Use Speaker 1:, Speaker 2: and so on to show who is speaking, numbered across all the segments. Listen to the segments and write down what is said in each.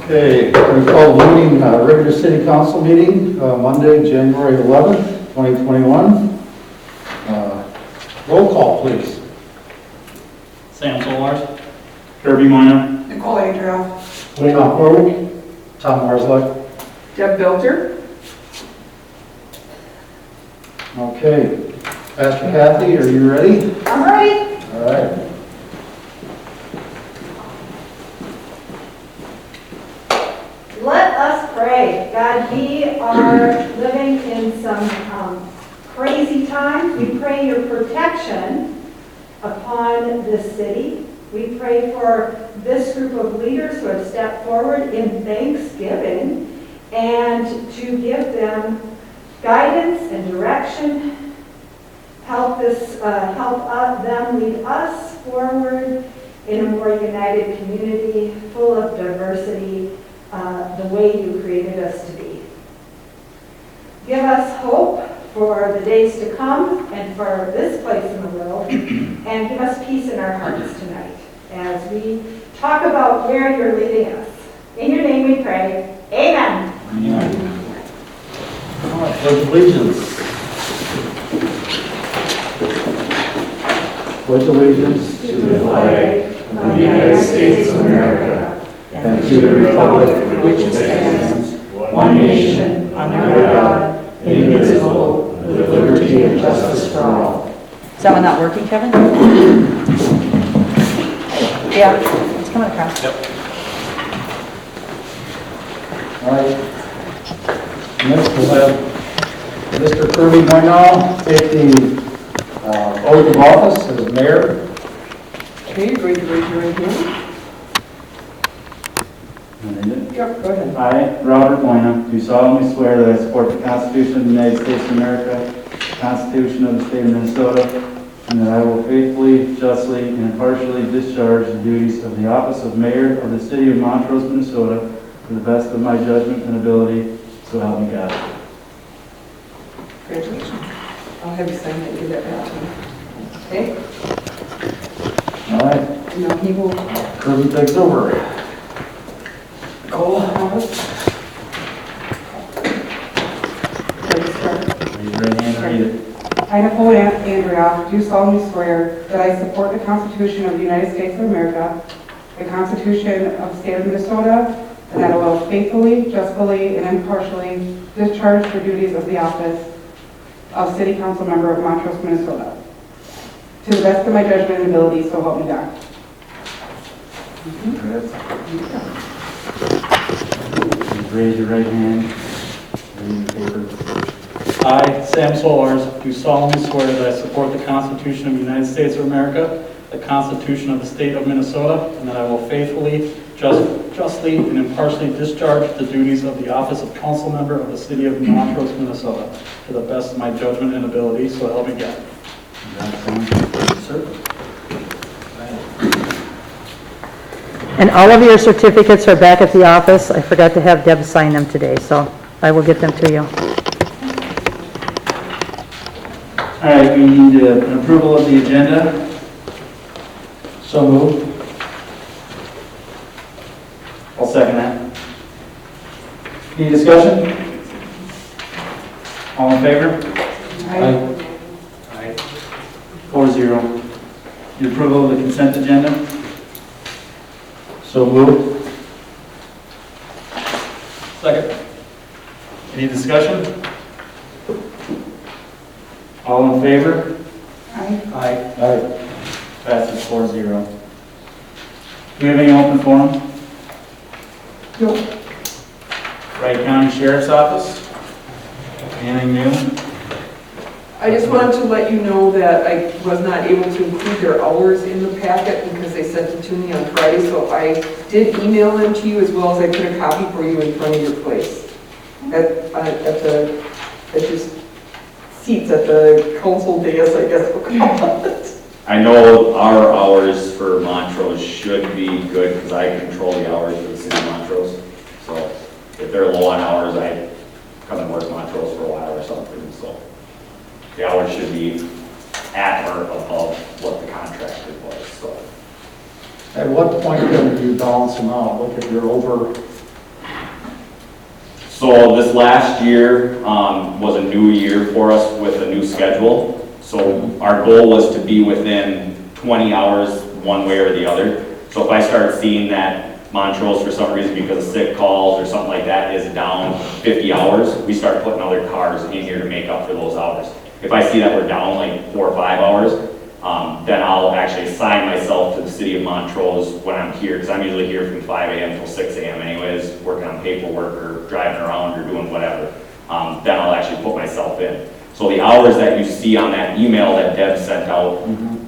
Speaker 1: Okay, we call the meeting, regular city council meeting, Monday, January 11th, 2021. Roll call, please.
Speaker 2: Sam Solars. Kirby Moyna.
Speaker 3: Nicole Adrian.
Speaker 1: Wayne Aquark. Tom Marslick.
Speaker 3: Deb Bilter.
Speaker 1: Okay, Pastor Kathy, are you ready?
Speaker 3: I'm ready.
Speaker 1: All right.
Speaker 4: Let us pray. God, we are living in some crazy times. We pray your protection upon this city. We pray for this group of leaders who have stepped forward in thanksgiving and to give them guidance and direction. Help them lead us forward in a more united community full of diversity, the way you created us to be. Give us hope for the days to come and for this place in the world, and give us peace in our hearts tonight as we talk about where you're leading us. In your name we pray. Amen.
Speaker 1: All right, pledge allegiance. Pledge allegiance
Speaker 4: To the flag of the United States of America
Speaker 1: and to the republic for which it stands, one nation, under God, indivisible, with liberty and justice for all.
Speaker 5: Is that one not working, Kevin? Yeah, it's coming across.
Speaker 2: Yep.
Speaker 1: All right. Next, we'll have Mr. Kirby Moyna take the oath of office as mayor.
Speaker 3: Okay, raise your right hand. Yep, go ahead.
Speaker 2: I, Robert Moyna, do solemnly swear that I support the Constitution of the United States of America, the Constitution of the State of Minnesota, and that I will faithfully, justly, and impartially discharge the duties of the office of mayor of the city of Montrose, Minnesota, to the best of my judgment and ability, so help me God.
Speaker 3: Congratulations. I'll have you sign that, give that back to me. Okay?
Speaker 1: All right,
Speaker 3: And now he will,
Speaker 1: Kirby takes over. Nicole?
Speaker 3: ready to start?
Speaker 2: Raise your right hand and read it.
Speaker 3: I, Nicole Andrea, do solemnly swear that I support the Constitution of the United States of America, the Constitution of the State of Minnesota, and that I will faithfully, justly, and impartially discharge the duties of the office of City Council Member of Montrose, Minnesota, to the best of my judgment and ability, so help me God.
Speaker 2: Raise your right hand. Read the paper. I, Sam Solars, do solemnly swear that I support the Constitution of the United States of America, the Constitution of the State of Minnesota, and that I will faithfully, justly, and impartially discharge the duties of the office of council member of the city of Montrose, Minnesota, to the best of my judgment and ability, so help me God.
Speaker 1: Sir?
Speaker 5: And all of your certificates are back at the office. I forgot to have Deb sign them today, so I will get them to you.
Speaker 2: All right, we need an approval of the agenda.
Speaker 1: So moved.
Speaker 2: I'll second that. Any discussion? All in favor? Aye. 4-0. The approval of the consent agenda?
Speaker 1: So moved.
Speaker 2: Second. Any discussion? All in favor?
Speaker 3: Aye.
Speaker 2: Aye.
Speaker 1: Aye.
Speaker 2: Passes 4-0. Do we have any open forum?
Speaker 3: No.
Speaker 2: Wright County Sheriff's Office? Anything new?
Speaker 6: I just wanted to let you know that I was not able to include their hours in the packet because they sent it to me on Friday, so I did email them to you as well as I put a copy for you in front of your place. At your seats at the council dais, I guess we'll call it.
Speaker 7: I know our hours for Montrose should be good because I control the hours for the city of Montrose. So if they're low on hours, I come and work Montrose for a while or something. So the hours should be at or above what the contracted was. So
Speaker 1: At what point do you balance them out? Like if you're over
Speaker 7: So this last year was a new year for us with a new schedule. So our goal was to be within 20 hours one way or the other. So if I start seeing that Montrose for some reason because of sick calls or something like that is down 50 hours, we start putting other cars in here to make up for those hours. If I see that we're down like 4 or 5 hours, then I'll actually assign myself to the city of Montrose when I'm here, because I'm usually here from 5 a.m. till 6 a.m. anyways, working on paperwork or driving around or doing whatever. Then I'll actually put myself in. So the hours that you see on that email that Deb sent out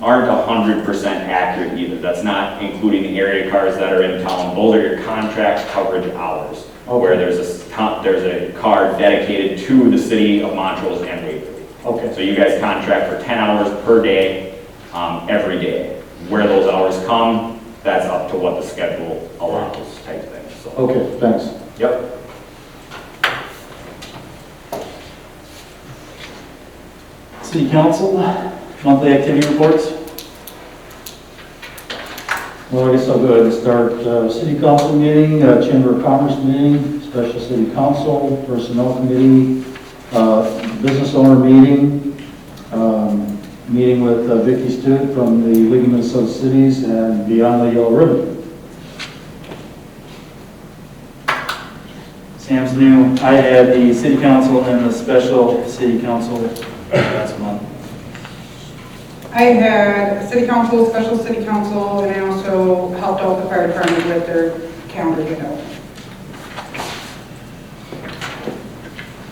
Speaker 7: aren't 100% accurate either. That's not including the area cars that are in town. Those are your contract coverage hours, where there's a car dedicated to the city of Montrose and Waverly.
Speaker 1: Okay.
Speaker 7: So you guys contract for 10 hours per day, every day. Where those hours come, that's up to what the schedule allows type thing. So,
Speaker 1: Okay, thanks.
Speaker 7: yep.
Speaker 2: City Council, monthly activity reports.
Speaker 1: Well, I guess I'll go ahead and start. City council meeting, Chamber of Commerce meeting, special city council, personnel committee, business owner meeting, meeting with Vicki Stute from the League of Minnesota Cities and Beyond the Yellow Ribbon.
Speaker 2: Sam's new. I had the city council and the special city council last month.
Speaker 3: I had city council, special city council, and I also helped out the fire department with their calendar get out.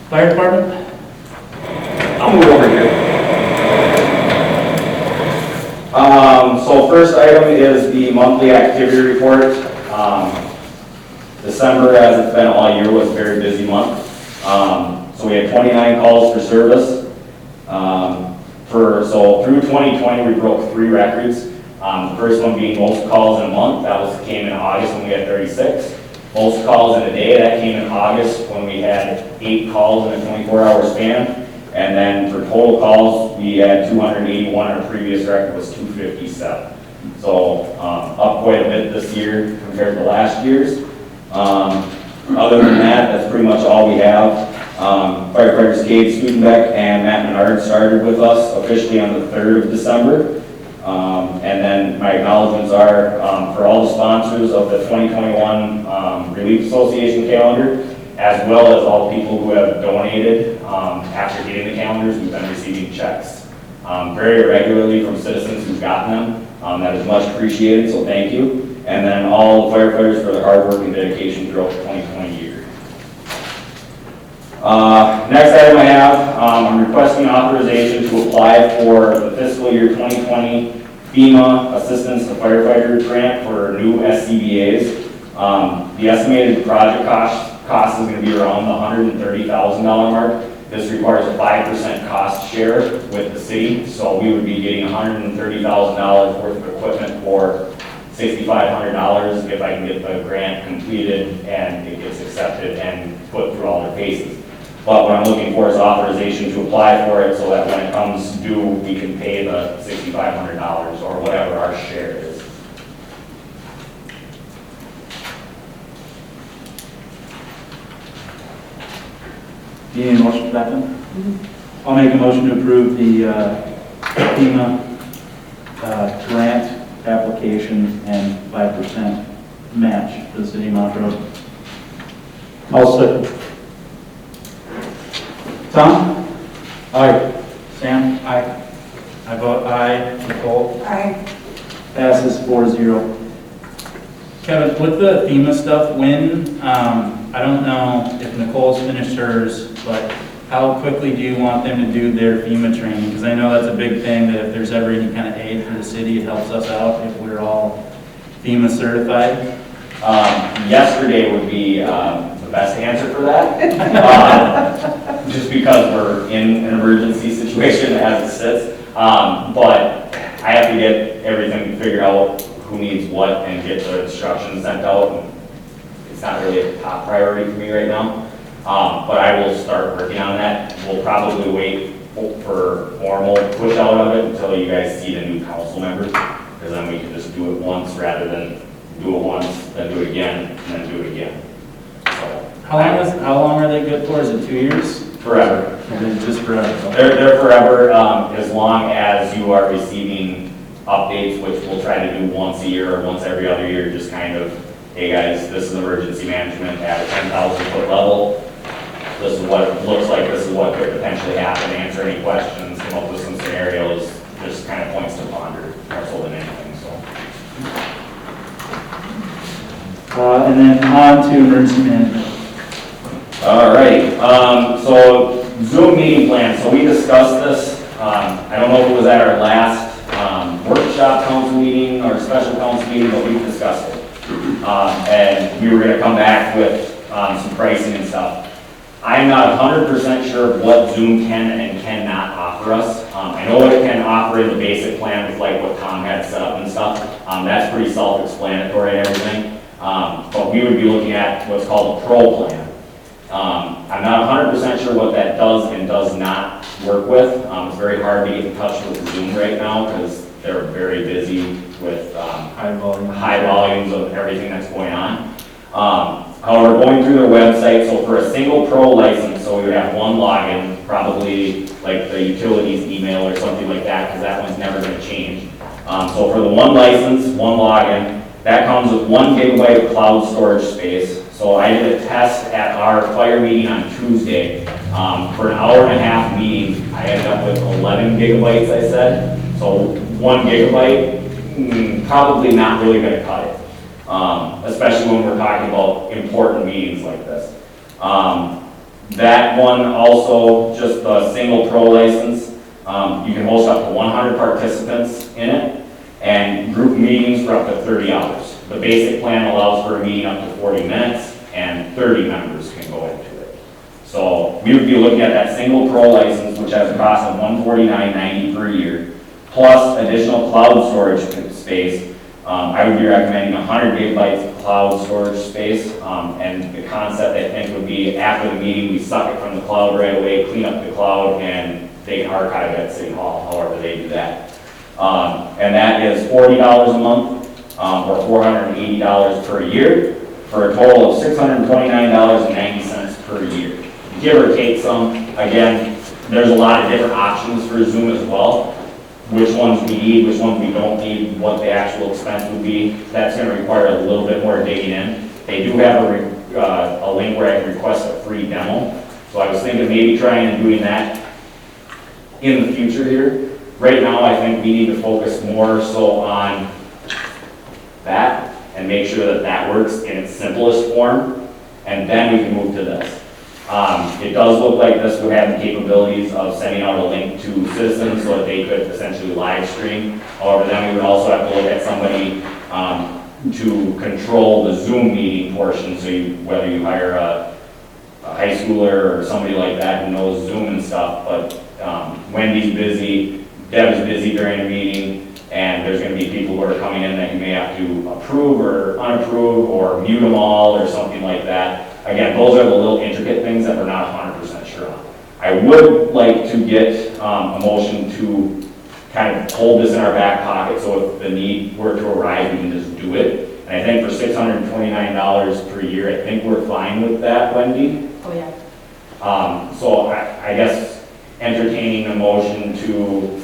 Speaker 2: Fire department?
Speaker 7: I'll move over here. So first item is the monthly activity report. December, as it's been all year, was a very busy month. So we had 29 calls for service. So through 2020, we broke 3 records. The first one being most calls in a month. That came in August when we had 36. Most calls in a day, that came in August when we had 8 calls in a 24-hour span. And then for total calls, we had 281. Our previous record was 257. So up quite a bit this year compared to last year's. Other than that, that's pretty much all we have. Firefighters Cade Studenbeck and Matt Menard started with us officially on the 3rd of December. And then my acknowledgements are for all the sponsors of the 2021 Relief Association calendar, as well as all the people who have donated after getting the calendars. We've been receiving checks very regularly from citizens who've gotten them. That is much appreciated, so thank you. And then all the firefighters for their hard work and dedication throughout the 2020 year. Next item I have, I'm requesting authorization to apply for the fiscal year 2020 FEMA Assistance to Firefighters Grant for new SCBAs. The estimated project cost is going to be around the $130,000 mark. This requires a 5% cost share with the city, so we would be getting $130,000 worth of equipment for $6,500 if I can get the grant completed and it gets accepted and put through all their phases. But what I'm looking for is authorization to apply for it so that when it comes due, we can pay the $6,500 or whatever our share is.
Speaker 2: Do you need a motion for that then? I'll make a motion to approve the FEMA grant application and 5% match for the city of Montrose.
Speaker 1: I'll second.
Speaker 2: Tom?
Speaker 1: Aye.
Speaker 2: Sam? Aye. I vote aye. Nicole?
Speaker 3: I
Speaker 2: Passes 4-0. Kevin, with the FEMA stuff, when, I don't know if Nicole's finished hers, but how quickly do you want them to do their FEMA training? Because I know that's a big thing, that if there's ever any kind of aid for the city, it helps us out if we're all FEMA certified.
Speaker 7: Yesterday would be the best answer for that. Just because we're in an emergency situation as it sits. But I have to get everything figured out, who needs what, and get the instructions sent out. It's not really a top priority for me right now. But I will start working on that. We'll probably wait for formal push out of it until you guys see the new council members, because then we can just do it once rather than do it once, then do it again, and then do it again. So
Speaker 2: How long are they good for? Is it 2 years?
Speaker 7: Forever.
Speaker 2: Or is it just forever?
Speaker 7: They're forever, as long as you are receiving updates, which we'll try to do once a year or once every other year, just kind of, hey guys, this is emergency management at a 10,000 foot level. This is what it looks like, this is what could potentially happen, answer any questions, come up with some scenarios, just kind of points to ponder, more so than anything, so.
Speaker 2: And then on to emergency management.
Speaker 7: All right, so Zoom meeting plan, so we discussed this, I don't know if it was at our last workshop council meeting or special council meeting, but we discussed it. And we were gonna come back with some pricing and stuff. I'm not 100% sure what Zoom can and cannot offer us. I know what it can offer in the basic plan with like what Tom had set up and stuff. That's pretty self-explanatory and everything. But we would be looking at what's called a pro plan. I'm not 100% sure what that does and does not work with. It's very hard to get in touch with Zoom right now because they're very busy with high volumes of everything that's going on. However, going through their website, so for a single pro license, so we would have one login, probably like the utilities email or something like that, because that one's never going to change. So for the one license, one login, that comes with 1 gigabyte of cloud storage space. So I did a test at our fire meeting on Tuesday. For an hour-and-a-half meeting, I ended up with 11 gigabytes, I said. So 1 gigabyte, probably not really going to cut it. Especially when we're talking about important meetings like this. That one also, just a single pro license, you can host up to 100 participants in it, and group meetings for up to 30 hours. The basic plan allows for a meeting up to 40 minutes, and 30 members can go into it. So we would be looking at that single pro license, which has a cost of $149.90 per year, plus additional cloud storage space. I would be recommending 100 gigabytes of cloud storage space, and the concept I think would be after the meeting, we suck it from the cloud right away, clean up the cloud, and they can archive it at City Hall, however they do that. And that is $40 a month, or $480 per year, for a total of $629.90 per year. Give or take some. Again, there's a lot of different options for Zoom as well. Which ones we need, which ones we don't need, what the actual expense would be. That's going to require a little bit more digging in. They do have a link where I can request a free demo. So I was thinking maybe trying and doing that in the future here. Right now, I think we need to focus more so on that and make sure that that works in its simplest form, and then we can move to this. It does look like this would have the capabilities of sending out a link to citizens so that they could essentially live stream. However, then we would also have to look at somebody to control the Zoom meeting portion, so whether you hire a high schooler or somebody like that who knows Zoom and stuff, but Wendy's busy, Deb is busy during a meeting, and there's going to be people who are coming in that you may have to approve or unapprove or mute them all or something like that. Again, those are the little intricate things that we're not 100% sure on. I would like to get a motion to kind of hold this in our back pocket so if the need were to arise, we can just do it. And I think for $629 per year, I think we're fine with that, Wendy.
Speaker 4: Oh, yeah.
Speaker 7: So I guess entertaining a motion to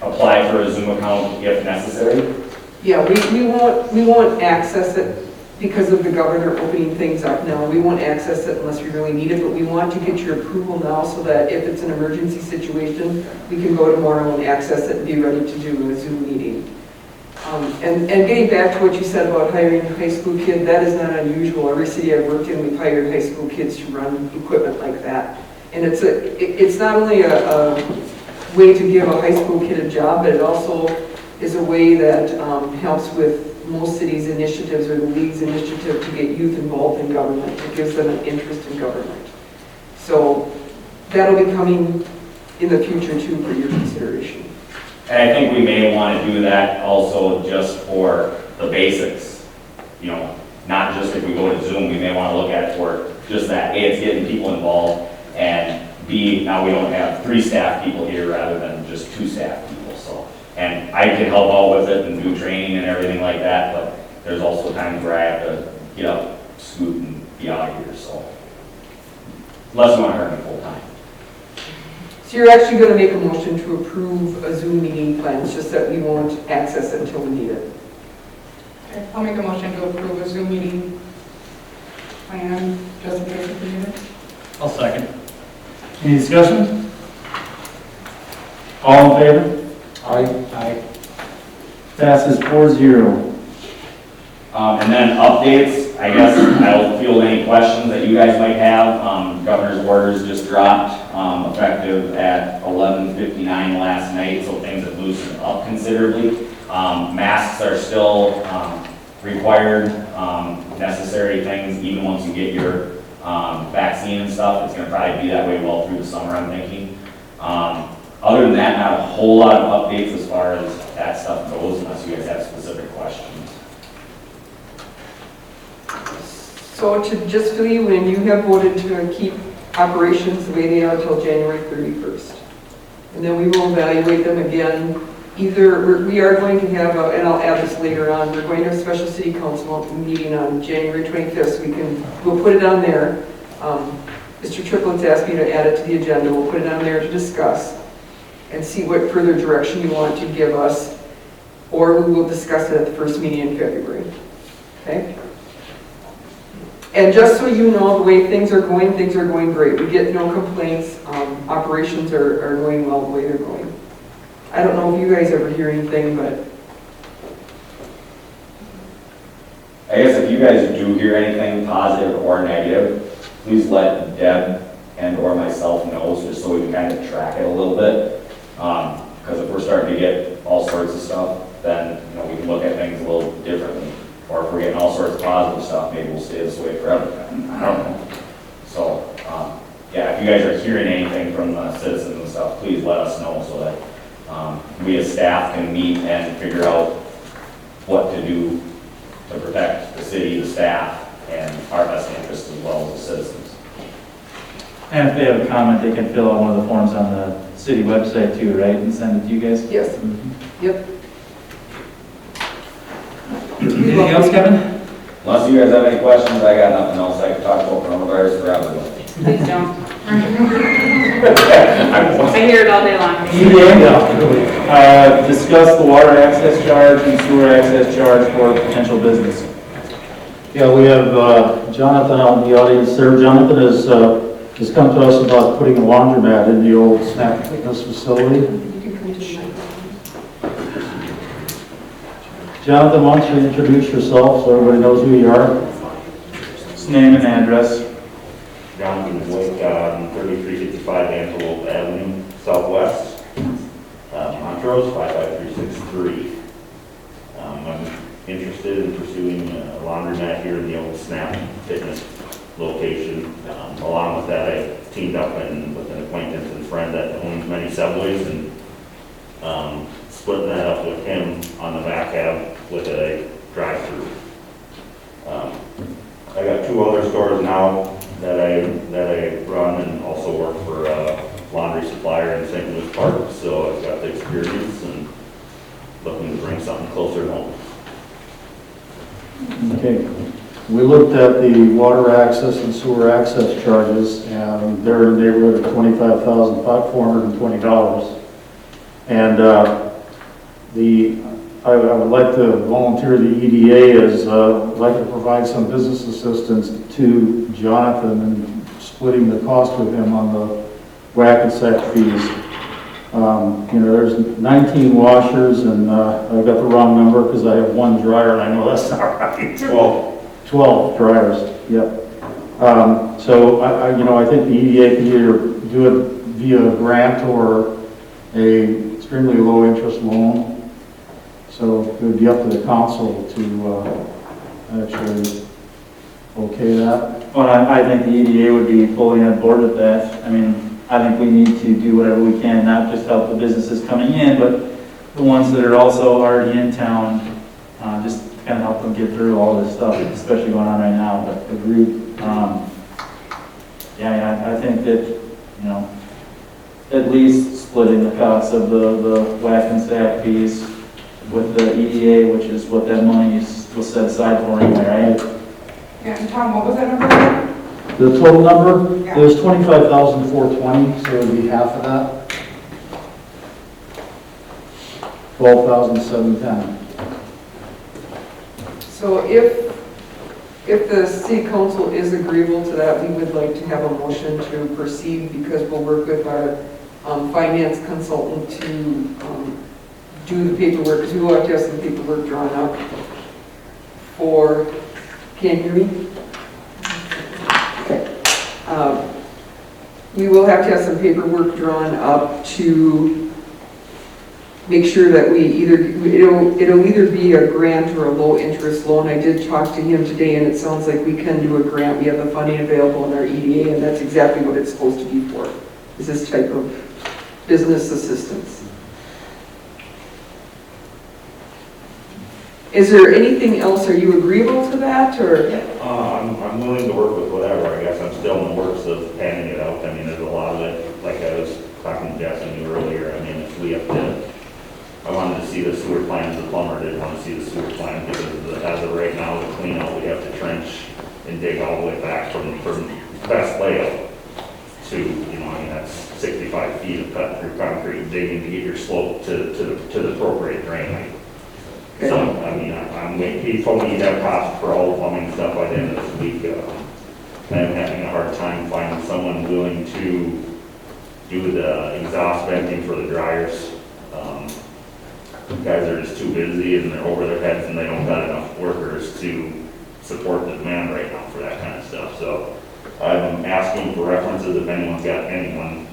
Speaker 7: apply for a Zoom account if necessary.
Speaker 6: Yeah, we won't access it because of the governor opening things up now. We won't access it unless we really need it, but we want to get your approval now so that if it's an emergency situation, we can go tomorrow and access it and be ready to do a Zoom meeting. And getting back to what you said about hiring a high school kid, that is not unusual. Every city I've worked in, we've hired high school kids to run equipment like that. And it's not only a way to give a high school kid a job, but it also is a way that helps with most cities' initiatives or the league's initiative to get youth involved in government. It gives them an interest in government. So that'll be coming in the future too for your consideration.
Speaker 7: And I think we may want to do that also just for the basics. You know, not just if we go to Zoom, we may want to look at it for just that. A, it's getting people involved, and B, now we don't have 3 staff people here rather than just 2 staff people. So, and I can help out with it and do training and everything like that, but there's also times where I have to get up, scoot, and be out here, so. Unless you want to hire me full-time.
Speaker 6: So you're actually going to make a motion to approve a Zoom meeting plan, it's just that we won't access it until we need it.
Speaker 3: Okay, I'll make a motion to approve a Zoom meeting plan, just in case we need it.
Speaker 2: I'll second. Any discussion? All in favor? Aye. Passes 4-0.
Speaker 7: And then updates, I guess I'll field any questions that you guys might have. Governor's orders just dropped, effective at 11:59 last night, so things have loosened up considerably. Masks are still required, necessary things, even once you get your vaccine and stuff. It's gonna probably be that way well through the summer, I'm thinking. Other than that, not a whole lot of updates as far as that stuff goes, unless you guys have specific questions.
Speaker 6: So to just fill you in, you have voted to keep operations the way they are until January 31st. And then we will evaluate them again. Either, we are going to have, and I'll add this later on, we're going to have a special city council meeting on January 25th, so we'll put it on there. Mr. Triplets asked me to add it to the agenda. We'll put it on there to discuss and see what further direction you want to give us, or we will discuss it at the first meeting in February. Okay? And just so you know, the way things are going great. We get no complaints. Operations are going well the way they're going. I don't know if you guys ever hear anything, but
Speaker 7: I guess if you guys do hear anything positive or negative, please let Deb and or myself know, just so we can kind of track it a little bit. Because if we're starting to get all sorts of stuff, then we can look at things a little differently. Or if we're getting all sorts of positive stuff, maybe we'll stay this way forever. I don't know. So, yeah, if you guys are hearing anything from the citizens and stuff, please let us know so that we as staff can meet and figure out what to do to protect the city, the staff, and our best interests as well as the citizens.
Speaker 2: And if they have a comment, they can fill out one of the forms on the city website too, right? And send it to you guys?
Speaker 6: yes. Yep.
Speaker 2: Anything else, Kevin?
Speaker 7: Unless you guys have any questions, I got nothing else. I could talk about coronavirus forever.
Speaker 3: Please don't.
Speaker 7: I
Speaker 3: I hear it all day long.
Speaker 2: Discuss the water access charge and sewer access charge for potential business.
Speaker 1: Yeah, we have Jonathan out in the audience there. Jonathan has come to us about putting a laundromat in the old Snap Fitness facility. Jonathan, why don't you introduce yourself so everybody knows who you are?
Speaker 2: Just name and address.
Speaker 8: Jonathan Blake, 3355 Antelope Avenue, Southwest, Montrose, 55363. I'm interested in pursuing a laundromat here in the old Snap Fitness location. Along with that, I teamed up with an acquaintance and friend that owns many Subways, and splitting that up with him on the back half with a drive-through. I got 2 other stores now that I run, and also work for a laundry supplier in St. Louis Park, so I've got the experience and looking to bring something closer to home.
Speaker 1: Okay. We looked at the water access and sewer access charges, and they're in the neighborhood of $25,420. And I would like to volunteer the EDA as I'd like to provide some business assistance to Jonathan and splitting the cost with him on the whack and sack fees. There's 19 washers, and I've got the wrong number because I have 1 dryer, and I know that's not right. 12 dryers, yep. So I think the EDA can either do it via a grant or a extremely low interest loan. So it would be up to the council to actually okay that.
Speaker 2: Well, I think the EDA would be fully on board with that. I mean, I think we need to do whatever we can, not just help the businesses coming in, but the ones that are also already in town, just kind of help them get through all this stuff, especially going on right now. But agreed. I think that, at least splitting the costs of the whack and sack fees with the EDA, which is what that money was set aside for anyway, right?
Speaker 3: Yeah, and Tom, what was that number again?
Speaker 1: The total number
Speaker 3: Yeah.
Speaker 1: is 25,420, so it would be half of that. 12,710.
Speaker 6: So if the city council is agreeable to that, we would like to have a motion to proceed because we'll work with our finance consultant to do the paperwork, because we will have to have some paperwork drawn up for, can you hear me? Okay. We will have to have some paperwork drawn up to make sure that we it'll either be a grant or a low interest loan. I did talk to him today and it sounds like we can do a grant. We have the funding available in our EDA and that's exactly what it's supposed to be for, is this type of business assistance. Is there anything else? Are you agreeable to that or?
Speaker 8: I'm willing to work with whatever, I guess I'm still in the works of panning it out. I mean, there's a lot of it, like I was talking to Jess and you earlier, I mean, if we have to, I wanted to see the sewer plans, the plumber didn't want to see the sewer plan because as of right now, the clean out, we have to trench and dig all the way back from best layout to, you know, I mean, that's 65 feet of cut through concrete digging to get your slope to the appropriate drain height. So, I mean, he told me he'd have costs for all the plumbing stuff by the end of this week. I'm having a hard time finding someone willing to do the exhaust venting for the dryers. Guys are just too busy and they're over their heads and they don't got enough workers to support the demand right now for that kind of stuff. So I'm asking for references if anyone's got anyone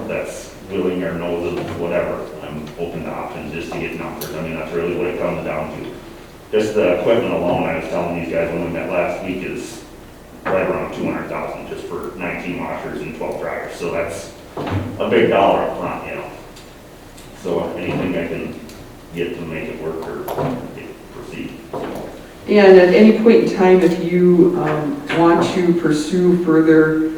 Speaker 8: that's willing or knows of whatever. I'm open to options just to get numbers. I mean, that's really what it comes down to. Just the equipment alone, I was telling these guys when we met last week, is right around $200,000 just for 19 washers and 12 dryers. So that's a big dollar up front, you know. So anything I can get to make it work or proceed.
Speaker 6: And at any point in time, if you want to pursue further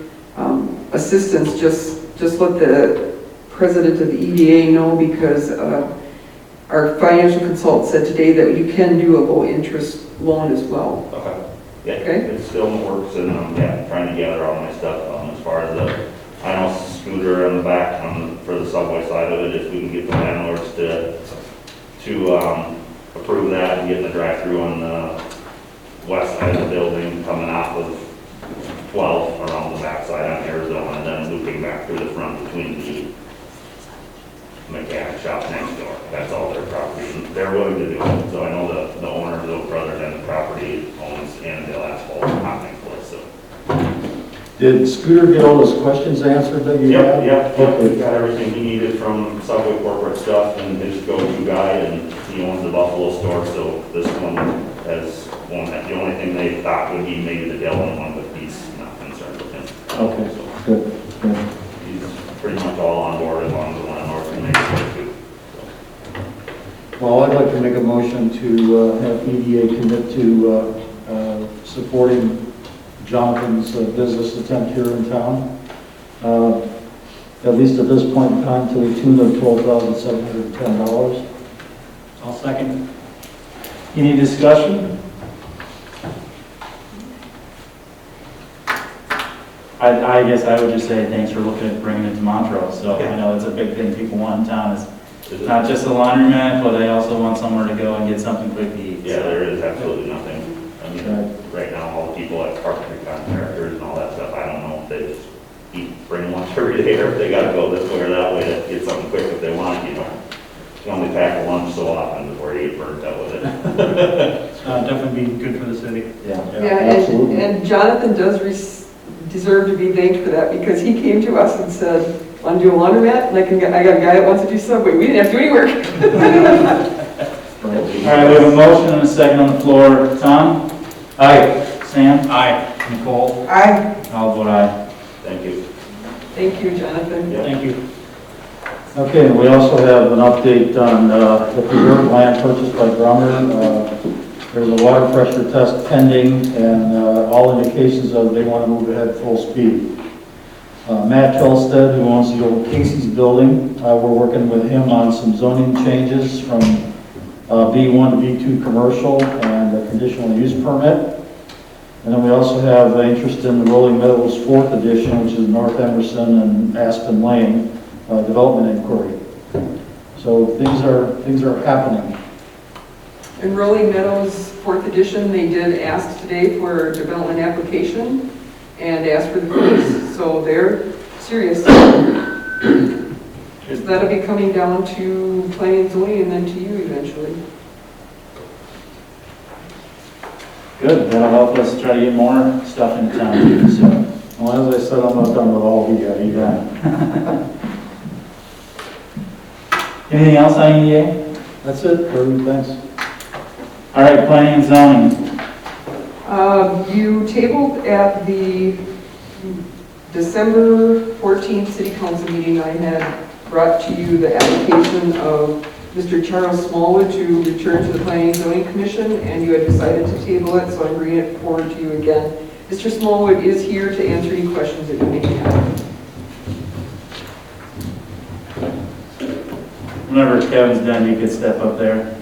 Speaker 6: assistance, just let the president of the EDA know because our financial consultant said today that you can do a low interest loan as well.
Speaker 8: Okay. Yeah,
Speaker 6: Okay.
Speaker 8: it's still in the works and I'm trying to gather all my stuff as far as I know Scooter on the back for the subway side of it, if we can get the landlords to approve that and get the drive-through on the west side of the building coming off of 12 around the back side on Arizona and then looping back through the front between the mechanic shop next door. That's all their property. And they're willing to do it. So I know the owner of those brothers and the property owns Annandale Asphalt hot mix place. So.
Speaker 1: Did Scooter get all those questions answered that you had?
Speaker 8: Yep. We
Speaker 1: Okay.
Speaker 8: got everything he needed from Subway corporate stuff and his go-to guy, and he owns the Buffalo store, so this one has one that the only thing they thought would be maybe the Dillon one, but he's not concerned with him.
Speaker 1: Okay, good.
Speaker 8: He's pretty much all on board as long as the one in North can make it work too.
Speaker 1: Well, I'd like to make a motion to have EDA commit to supporting Jonathan's business attempt here in town, at least at this point in time, to the tune of $12,710.
Speaker 2: I'll second. Any discussion? I guess I would just say thanks for looking at bringing it to Montrose. So I know it's a big thing people want in town. It's not just a laundromat, but they also want somewhere to go and get something quick to eat.
Speaker 8: Yeah, there is absolutely nothing. I mean, right now, all the people at carpentry contractors and all that stuff, I don't know if they just bring lunch every day or if they gotta go this way or that way to get something quick if they want, you know. You only pack a lunch so often before you get burnt out with it.
Speaker 2: Definitely be good for the city.
Speaker 6: Yeah,
Speaker 1: Absolutely.
Speaker 6: and Jonathan does deserve to be thanked for that because he came to us and said, want to do a laundromat? And I got a guy that wants to do Subway. We didn't have to do any work.
Speaker 2: All right, we have a motion and a second on the floor. Tom? Aye. Sam? Aye. Nicole?
Speaker 3: Aye.
Speaker 2: I'll vote aye.
Speaker 8: Thank you.
Speaker 6: Thank you, Jonathan.
Speaker 8: Yeah.
Speaker 2: Thank you.
Speaker 1: Okay, and we also have an update on the preserved land purchased by Brummer. There's a water pressure test pending, and all indications of they want to move ahead full speed. Matt Kelstead, who owns the old Casey's building, we're working with him on some zoning changes from B1 to B2 commercial and a conditional use permit. And then we also have interest in the Rolling Meadows 4th edition, which is North Emerson and Aspen Lane development inquiry. So things are happening.
Speaker 6: In Rolling Meadows 4th edition, they did ask today for a development application and asked for the fees, so they're serious. So that'll be coming down to planning and zoning and then to you eventually.
Speaker 2: Good, that'll help us try to get more stuff into town, so.
Speaker 1: Well, as I said, I'm not done with all of you yet either.
Speaker 2: Anything else on EDA?
Speaker 1: That's it, Kirby, thanks.
Speaker 2: All right, planning and zoning.
Speaker 6: You tabled at the December 14th City Council meeting, I had brought to you the application of Mr. Charles Smallwood to return to the Planning and Zoning Commission, and you had decided to table it, so I'm bringing it forward to you again. Mr. Smallwood is here to answer any questions that you may have.
Speaker 2: Whenever Kevin's done, you could step up there.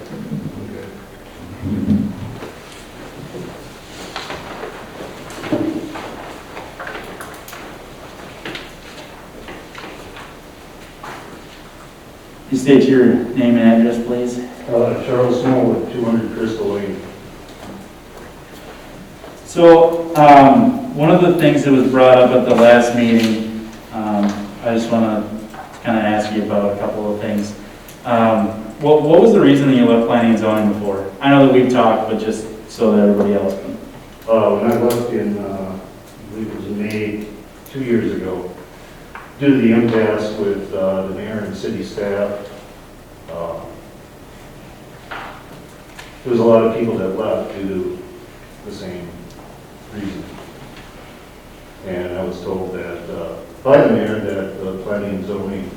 Speaker 2: You state your name and address, please.
Speaker 9: Charles Smallwood, 200 Crystal Lane.
Speaker 2: So, one of the things that was brought up at the last meeting, I just want to kind of ask you about a couple of things. What was the reason that you left planning and zoning before? I know that we've talked, but just so that everybody else can.
Speaker 9: When I left in, I believe it was May 2 years ago, due to the impasse with the mayor and city staff, there was a lot of people that left due to the same reason. And I was told that by the mayor that the planning and zoning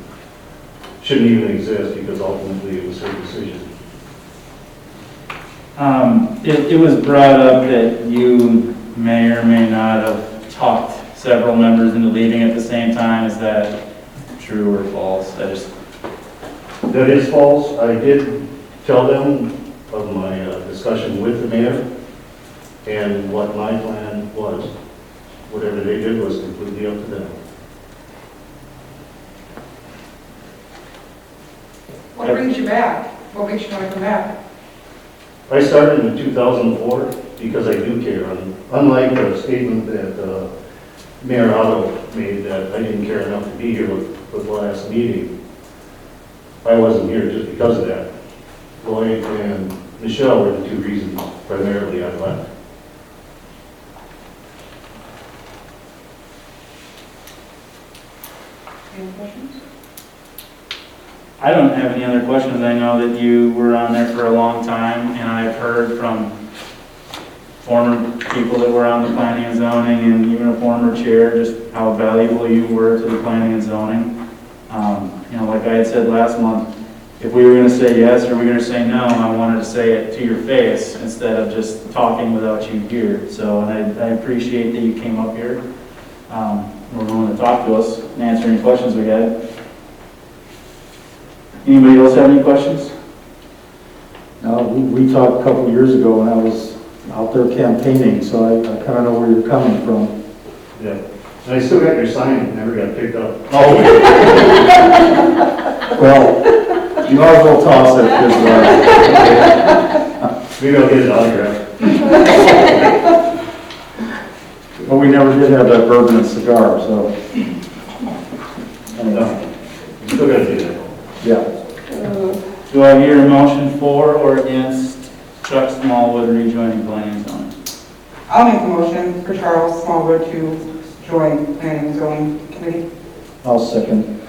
Speaker 9: shouldn't even exist because ultimately it was her decision.
Speaker 2: It was brought up that you may or may not have talked several members into leaving at the same time. Is that true or false?
Speaker 9: That is false. I did tell them of my discussion with the mayor and what my plan was. Whatever they did was completely up to them.
Speaker 3: What brings you back? What makes you want to come back?
Speaker 9: I started in 2004 because I do care. Unlike the statement that Mayor Otto made that I didn't care enough to be here with the last meeting, I wasn't here just because of that. Lloyd and Michelle were the two reasons primarily I left.
Speaker 3: Any questions?
Speaker 2: I don't have any other questions. I know that you were on there for a long time, and I've heard from former people that were on the planning and zoning, and even a former chair, just how valuable you were to the planning and zoning. Like I had said last month, if we were going to say yes or we were going to say no, I wanted to say it to your face instead of just talking without you here. So, and I appreciate that you came up here. We're willing to talk to us and answer any questions we had. Anybody else have any questions?
Speaker 1: Now, we talked a couple of years ago when I was out there campaigning, so I kind of know where you're coming from.
Speaker 9: Yeah. And I still got your sign, it never got picked up.
Speaker 1: Oh. Well, you might as well toss it, because,
Speaker 9: Maybe I'll get it autographed.
Speaker 1: well, we never did have that bourbon and cigar, so. Anyway,
Speaker 9: No, you still gotta do that.
Speaker 1: yeah.
Speaker 2: Do I hear a motion for or against Chuck Smallwood rejoining planning and zoning?
Speaker 3: I'll make the motion for Charles Smallwood to join Planning and Zoning Committee.
Speaker 1: I'll second.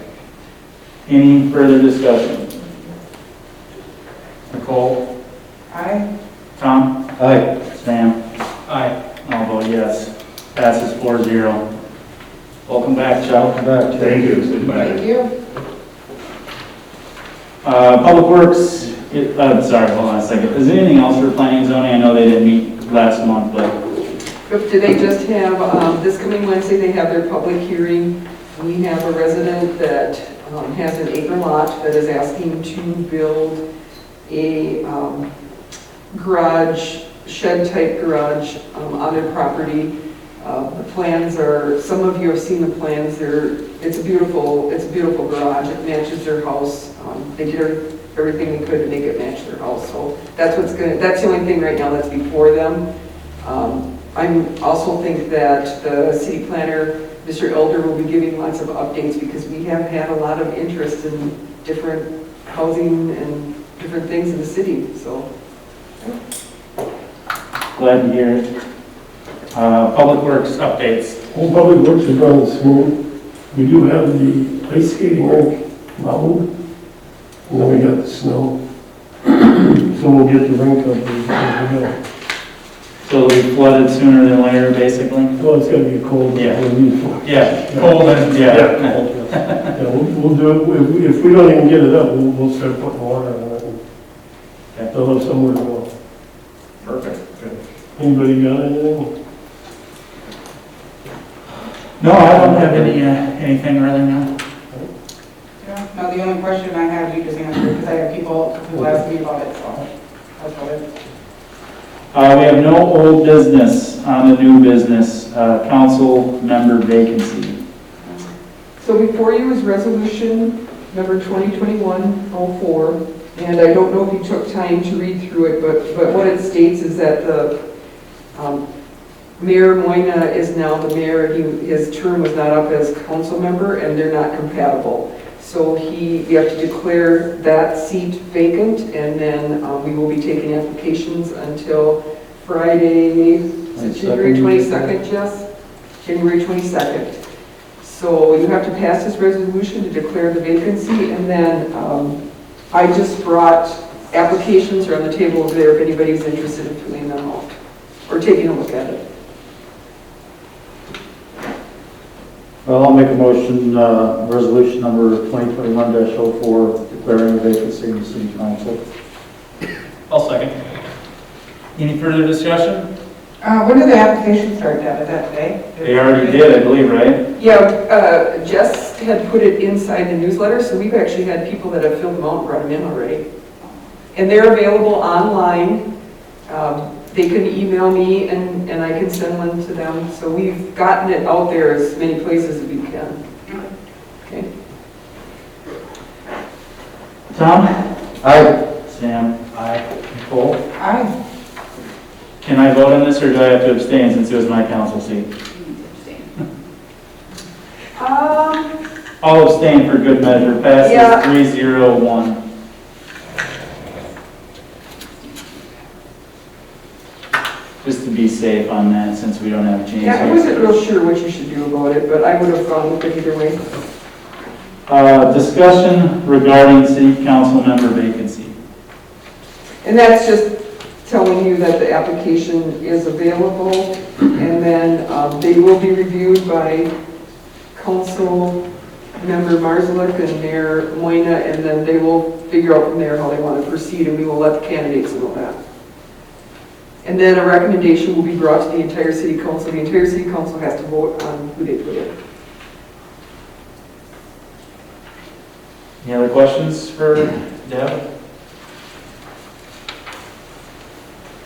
Speaker 2: Any further discussion? Nicole?
Speaker 3: Aye.
Speaker 2: Tom?
Speaker 1: Aye.
Speaker 2: Sam? Aye. I'll vote yes. Passes 4-0. Welcome back, Chuck.
Speaker 1: Welcome back, Chuck.
Speaker 9: Thank you. It's good to be back.
Speaker 3: Thank you.
Speaker 2: Public Works, sorry, hold on a second. Is there anything else for planning and zoning? I know they didn't meet last month, but
Speaker 6: Do they just have, this coming Wednesday, they have their public hearing. We have a resident that has an acre lot that is asking to build a garage shed-type garage on their property. The plans are, some of you have seen the plans, it's a beautiful garage, it matches their house. They did everything they could to make it match their house, so that's the only thing right now that's before them. I also think that the city planner, Mr. Elder, will be giving lots of updates because we have had a lot of interest in different housing and different things in the city, so.
Speaker 2: Glad to hear it. Public Works updates.
Speaker 10: Well, Public Works is running smooth. We do have the ice skating rink mounted, and then we got the snow. So we'll get the rink up as we go.
Speaker 2: So it'll be flooded sooner than later, basically?
Speaker 10: Well, it's gonna be cold.
Speaker 2: Yeah.
Speaker 10: Yeah,
Speaker 2: Yeah, cold and,
Speaker 10: Yeah, we'll do it. If we don't even get it up, we'll start putting water on it. And they'll have somewhere to go.
Speaker 2: Perfect.
Speaker 10: Anybody got anything?
Speaker 2: No, I don't have anything really now.
Speaker 3: No, the only question I have, you just answered, because I have people who ask me about it, so that's what it is.
Speaker 2: We have no old business on the new business, council member vacancy.
Speaker 6: So before you is resolution number 2021-04, and I don't know if you took time to read through it, but what it states is that the Mayor Moyna is now the mayor. His term was not up as council member, and they're not compatible. So we have to declare that seat vacant, and then we will be taking applications until Friday, is it January 22nd, Jess? January 22nd. So you have to pass this resolution to declare the vacancy, and then I just brought applications are on the table over there if anybody's interested in filling them out or taking a look at it.
Speaker 1: Well, I'll make a motion, resolution number 2021-04, declaring a vacancy in the city council.
Speaker 2: I'll second. Any further discussion?
Speaker 3: When did the application start, Deb? Is that today?
Speaker 2: They already did, I believe, right?
Speaker 6: Yeah, Jess had put it inside the newsletter, so we've actually had people that have filled them out and brought them in already. And they're available online. They can email me and I can send one to them. So we've gotten it out there as many places as we can. Okay.
Speaker 2: Tom?
Speaker 1: Aye.
Speaker 2: Sam? Aye. Nicole?
Speaker 3: Aye.
Speaker 2: Can I vote on this, or do I have to abstain since it was my council seat? I'll abstain for good measure. Passes
Speaker 6: Yeah.
Speaker 2: 3-0-1. Just to be safe on that, since we don't have a change.
Speaker 6: Yeah, I wasn't real sure what you should do about it, but I would have gone with it either way.
Speaker 2: Discussion regarding city council member vacancy.
Speaker 6: And that's just telling you that the application is available, and then they will be reviewed by Council Member Marzalek and Mayor Moyna, and then they will figure out from there how they want to proceed, and we will let the candidates know that. And then a recommendation will be brought to the entire city council. The entire city council has to vote on who they put in.
Speaker 2: Any other questions for Deb?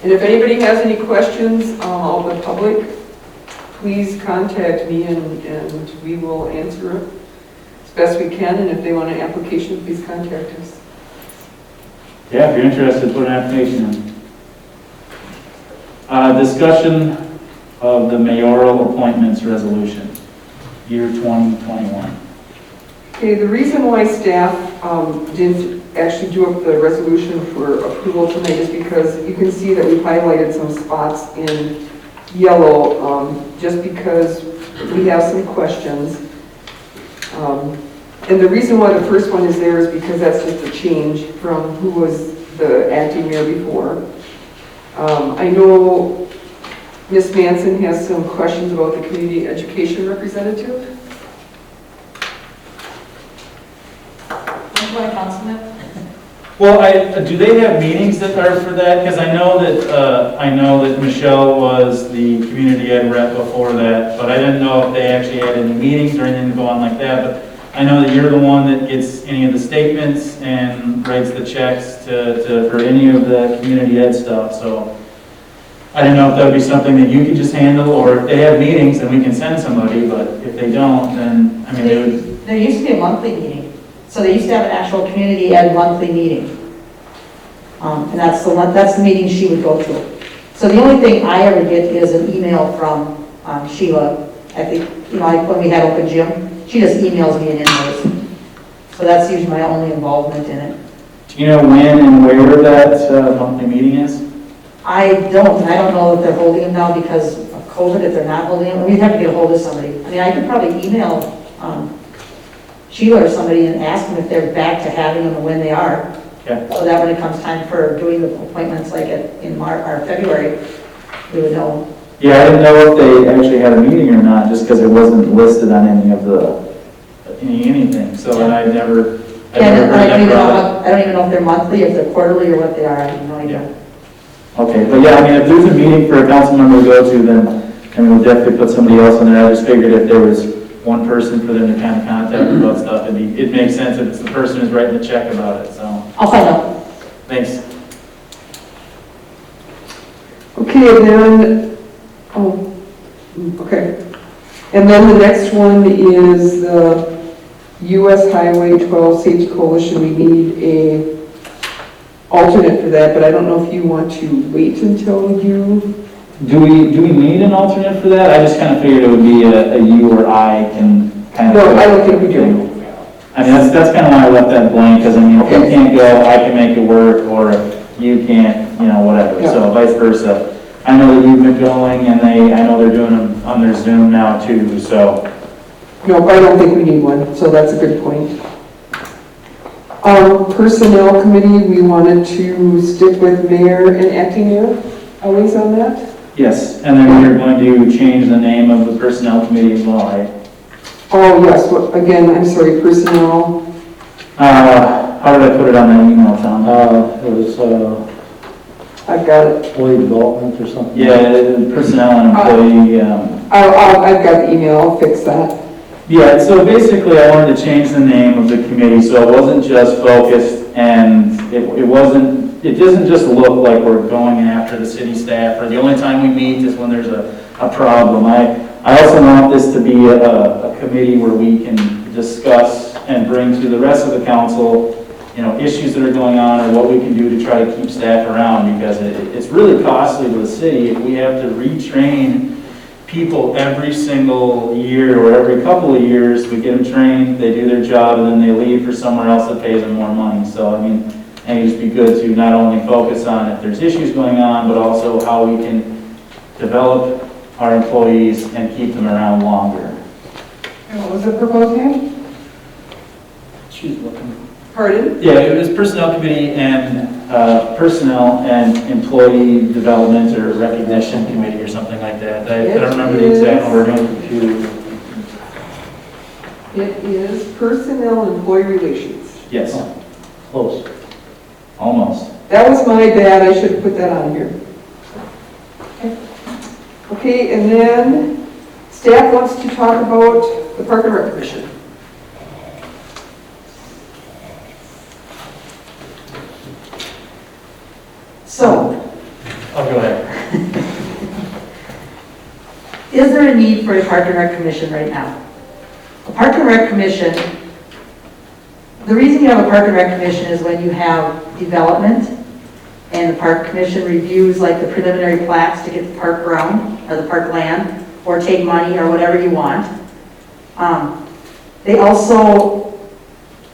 Speaker 6: And if anybody has any questions of the public, please contact me and we will answer it as best we can. And if they want an application, please contact us.
Speaker 2: Yeah, if you're interested, put an application in. Discussion of the mayoral appointments resolution, year 2021.
Speaker 6: Okay, the reason why staff didn't actually do up the resolution for approval tonight is because you can see that we've highlighted some spots in yellow just because we have some questions. And the reason why the first one is there is because that's just a change from who was the acting mayor before. I know Ms. Manson has some questions about the community education representative.
Speaker 2: Well, do they have meetings that are for that? Because I know that Michelle was the community ed rep before that, but I didn't know if they actually had any meetings or anything go on like that. But I know that you're the one that gets any of the statements and writes the checks for any of the community ed stuff. So I didn't know if that would be something that you could just handle, or if they have meetings, then we can send somebody, but if they don't, then, I mean, they would,
Speaker 11: There used to be a monthly meeting, so they used to have an actual community ed monthly meeting. And that's the meeting she would go to. So the only thing I ever get is an email from Sheila. I think, like when we had open gym, she just emails me an invoice. So that's usually my only involvement in it.
Speaker 2: do you know when and where that monthly meeting is?
Speaker 11: I don't know that they're holding them now because of COVID, if they're not holding them, we'd have to get a hold of somebody. I mean, I could probably email Sheila or somebody and ask them if they're back to having them and when they are.
Speaker 2: Okay.
Speaker 11: So that when it comes time for doing the appointments like in March or February, we would know.
Speaker 2: Yeah, I didn't know if they actually had a meeting or not, just because it wasn't listed on any of anything, so and I never
Speaker 11: I don't even know if they're monthly, if they're quarterly, or what they are, I have no idea.
Speaker 2: Okay, but yeah, I mean, if there's a meeting for a council member to go to, then, I mean, we'll definitely put somebody else in there. I just figured if there was one person for them to kind of contact about stuff, it makes sense if it's the person who's writing the check about it, so,
Speaker 11: I'll find out.
Speaker 2: thanks.
Speaker 6: Okay, and then, okay. And then the next one is the US Highway 12 Safety Coalition. We need a alternate for that, but I don't know if you want to wait until you...
Speaker 2: Do we need an alternate for that? I just kind of figured it would be a you or I can kind of...
Speaker 6: No, I don't think we do.
Speaker 2: I mean, that's kind of why I left that blank, because I mean, if you can't go, I can make it work, or if you can't, whatever,
Speaker 6: Yeah.
Speaker 2: so vice versa. I know that you've been going, and I know they're doing them on their Zoom now too, so.
Speaker 6: No, I don't think we need one, so that's a good point. Personnel Committee, we wanted to stick with mayor and acting mayor, always on that?
Speaker 2: Yes, and then you're going to change the name of the personnel committee as well, right?
Speaker 6: Oh, yes, well, again, I'm sorry, personnel,
Speaker 2: How did I put it on that email, Tom?
Speaker 1: It was
Speaker 6: I've got it.
Speaker 1: employee development or something.
Speaker 2: Yeah, personnel and employee,
Speaker 6: I've got the email, I'll fix that.
Speaker 2: yeah, so basically I wanted to change the name of the committee, so it wasn't just focused, and it doesn't just look like we're going after the city staff, or the only time we meet is when there's a problem. I also want this to be a committee where we can discuss and bring to the rest of the council, issues that are going on, or what we can do to try to keep staff around, because it's really costly to the city if we have to retrain people every single year or every couple of years. We get them trained, they do their job, and then they leave for somewhere else that pays them more money. So, I mean, I think it'd just be good to not only focus on if there's issues going on, but also how we can develop our employees and keep them around longer.
Speaker 3: And what was the proposed name?
Speaker 2: She's looking.
Speaker 6: Pardon?
Speaker 2: Yeah, it was personnel committee and personnel and employee development or recognition committee or something like that. I don't remember the exact wording.
Speaker 6: It is personnel and employee relations.
Speaker 2: Yes,
Speaker 1: Close.
Speaker 2: almost.
Speaker 6: That was my bad, I should have put that on here. Okay, and then staff wants to talk about the Park and Rec Commission.
Speaker 11: So,
Speaker 2: I'll go ahead.
Speaker 11: is there a need for a Park and Rec Commission right now? A Park and Rec Commission, the reason you have a Park and Rec Commission is when you have development and the Park Commission reviews like the preliminary plats to get the park ground or the park land or take money or whatever you want. They also,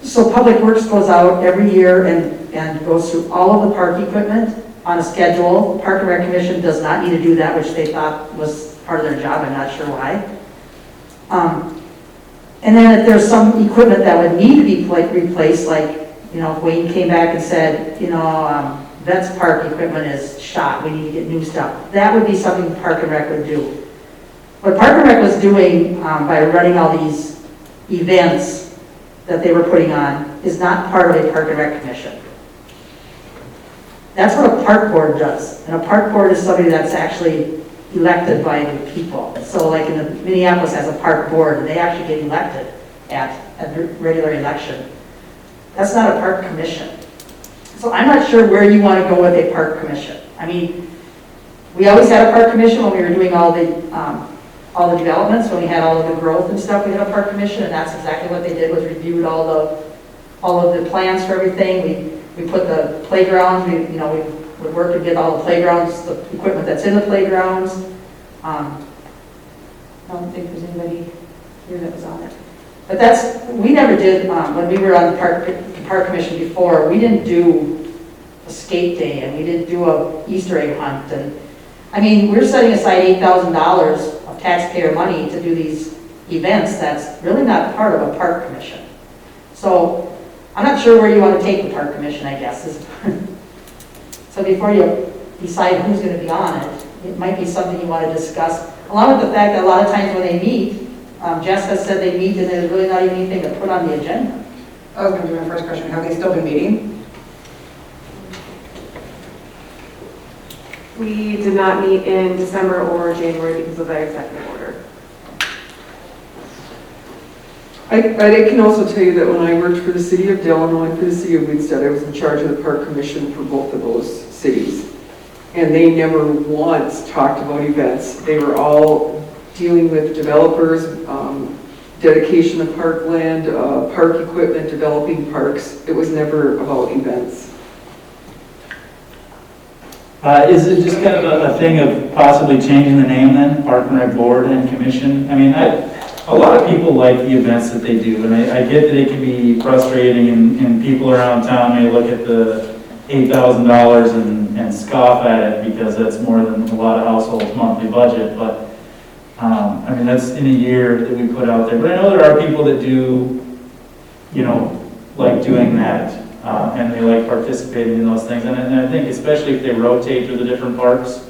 Speaker 11: so Public Works goes out every year and goes through all of the park equipment on a schedule. Park and Rec Commission does not need to do that, which they thought was part of their job. I'm not sure why. And then if there's some equipment that would need to be replaced, like, if Wayne came back and said, Vets Park equipment is shot, we need to get new stuff, that would be something Park and Rec would do. What Park and Rec was doing by running all these events that they were putting on is not part of a Park and Rec Commission. That's what a park board does. And a park board is somebody that's actually elected by the people. So like in the Minneapolis has a park board, and they actually get elected at a regular election. That's not a park commission. So I'm not sure where you want to go with a park commission. I mean, We always had a park commission when we were doing all the developments, when we had all of the growth and stuff, we had a park commission, and that's exactly what they did, was reviewed all of the plans for everything. We put the playgrounds, we would work to get all the playgrounds, the equipment that's in the playgrounds. I don't think there's anybody here that was on it. But we never did, when we were on the park commission before, we didn't do a skate day, and we didn't do a Easter egg hunt, and I mean, we're setting aside $8,000 of taxpayer money to do these events. That's really not part of a park commission. So I'm not sure where you want to take the park commission, I guess. So before you decide who's going to be on it, it might be something you want to discuss, along with the fact that a lot of times when they meet, Jess has said they meet and there's really not even anything to put on the agenda.
Speaker 3: I was going to do my first question. Have they still been meeting?
Speaker 12: We did not meet in December or January because of that executive order.
Speaker 6: I can also tell you that when I worked for the city of Delano and for the city of Winsted, I was in charge of the park commission for both of those cities. And they never once talked about events. They were all dealing with developers, dedication of parkland, park equipment, developing parks. It was never about events.
Speaker 2: Is it just kind of a thing of possibly changing the name then, Park and Rec Board and Commission? I mean, a lot of people like the events that they do, and I get that it can be frustrating, and people around town may look at the $8,000 and scoff at it because that's more than a lot of households' monthly budget, but I mean, that's in a year that we put out there. But I know there are people that do, like doing that. And they like participating in those things. And I think especially if they rotate through the different parks,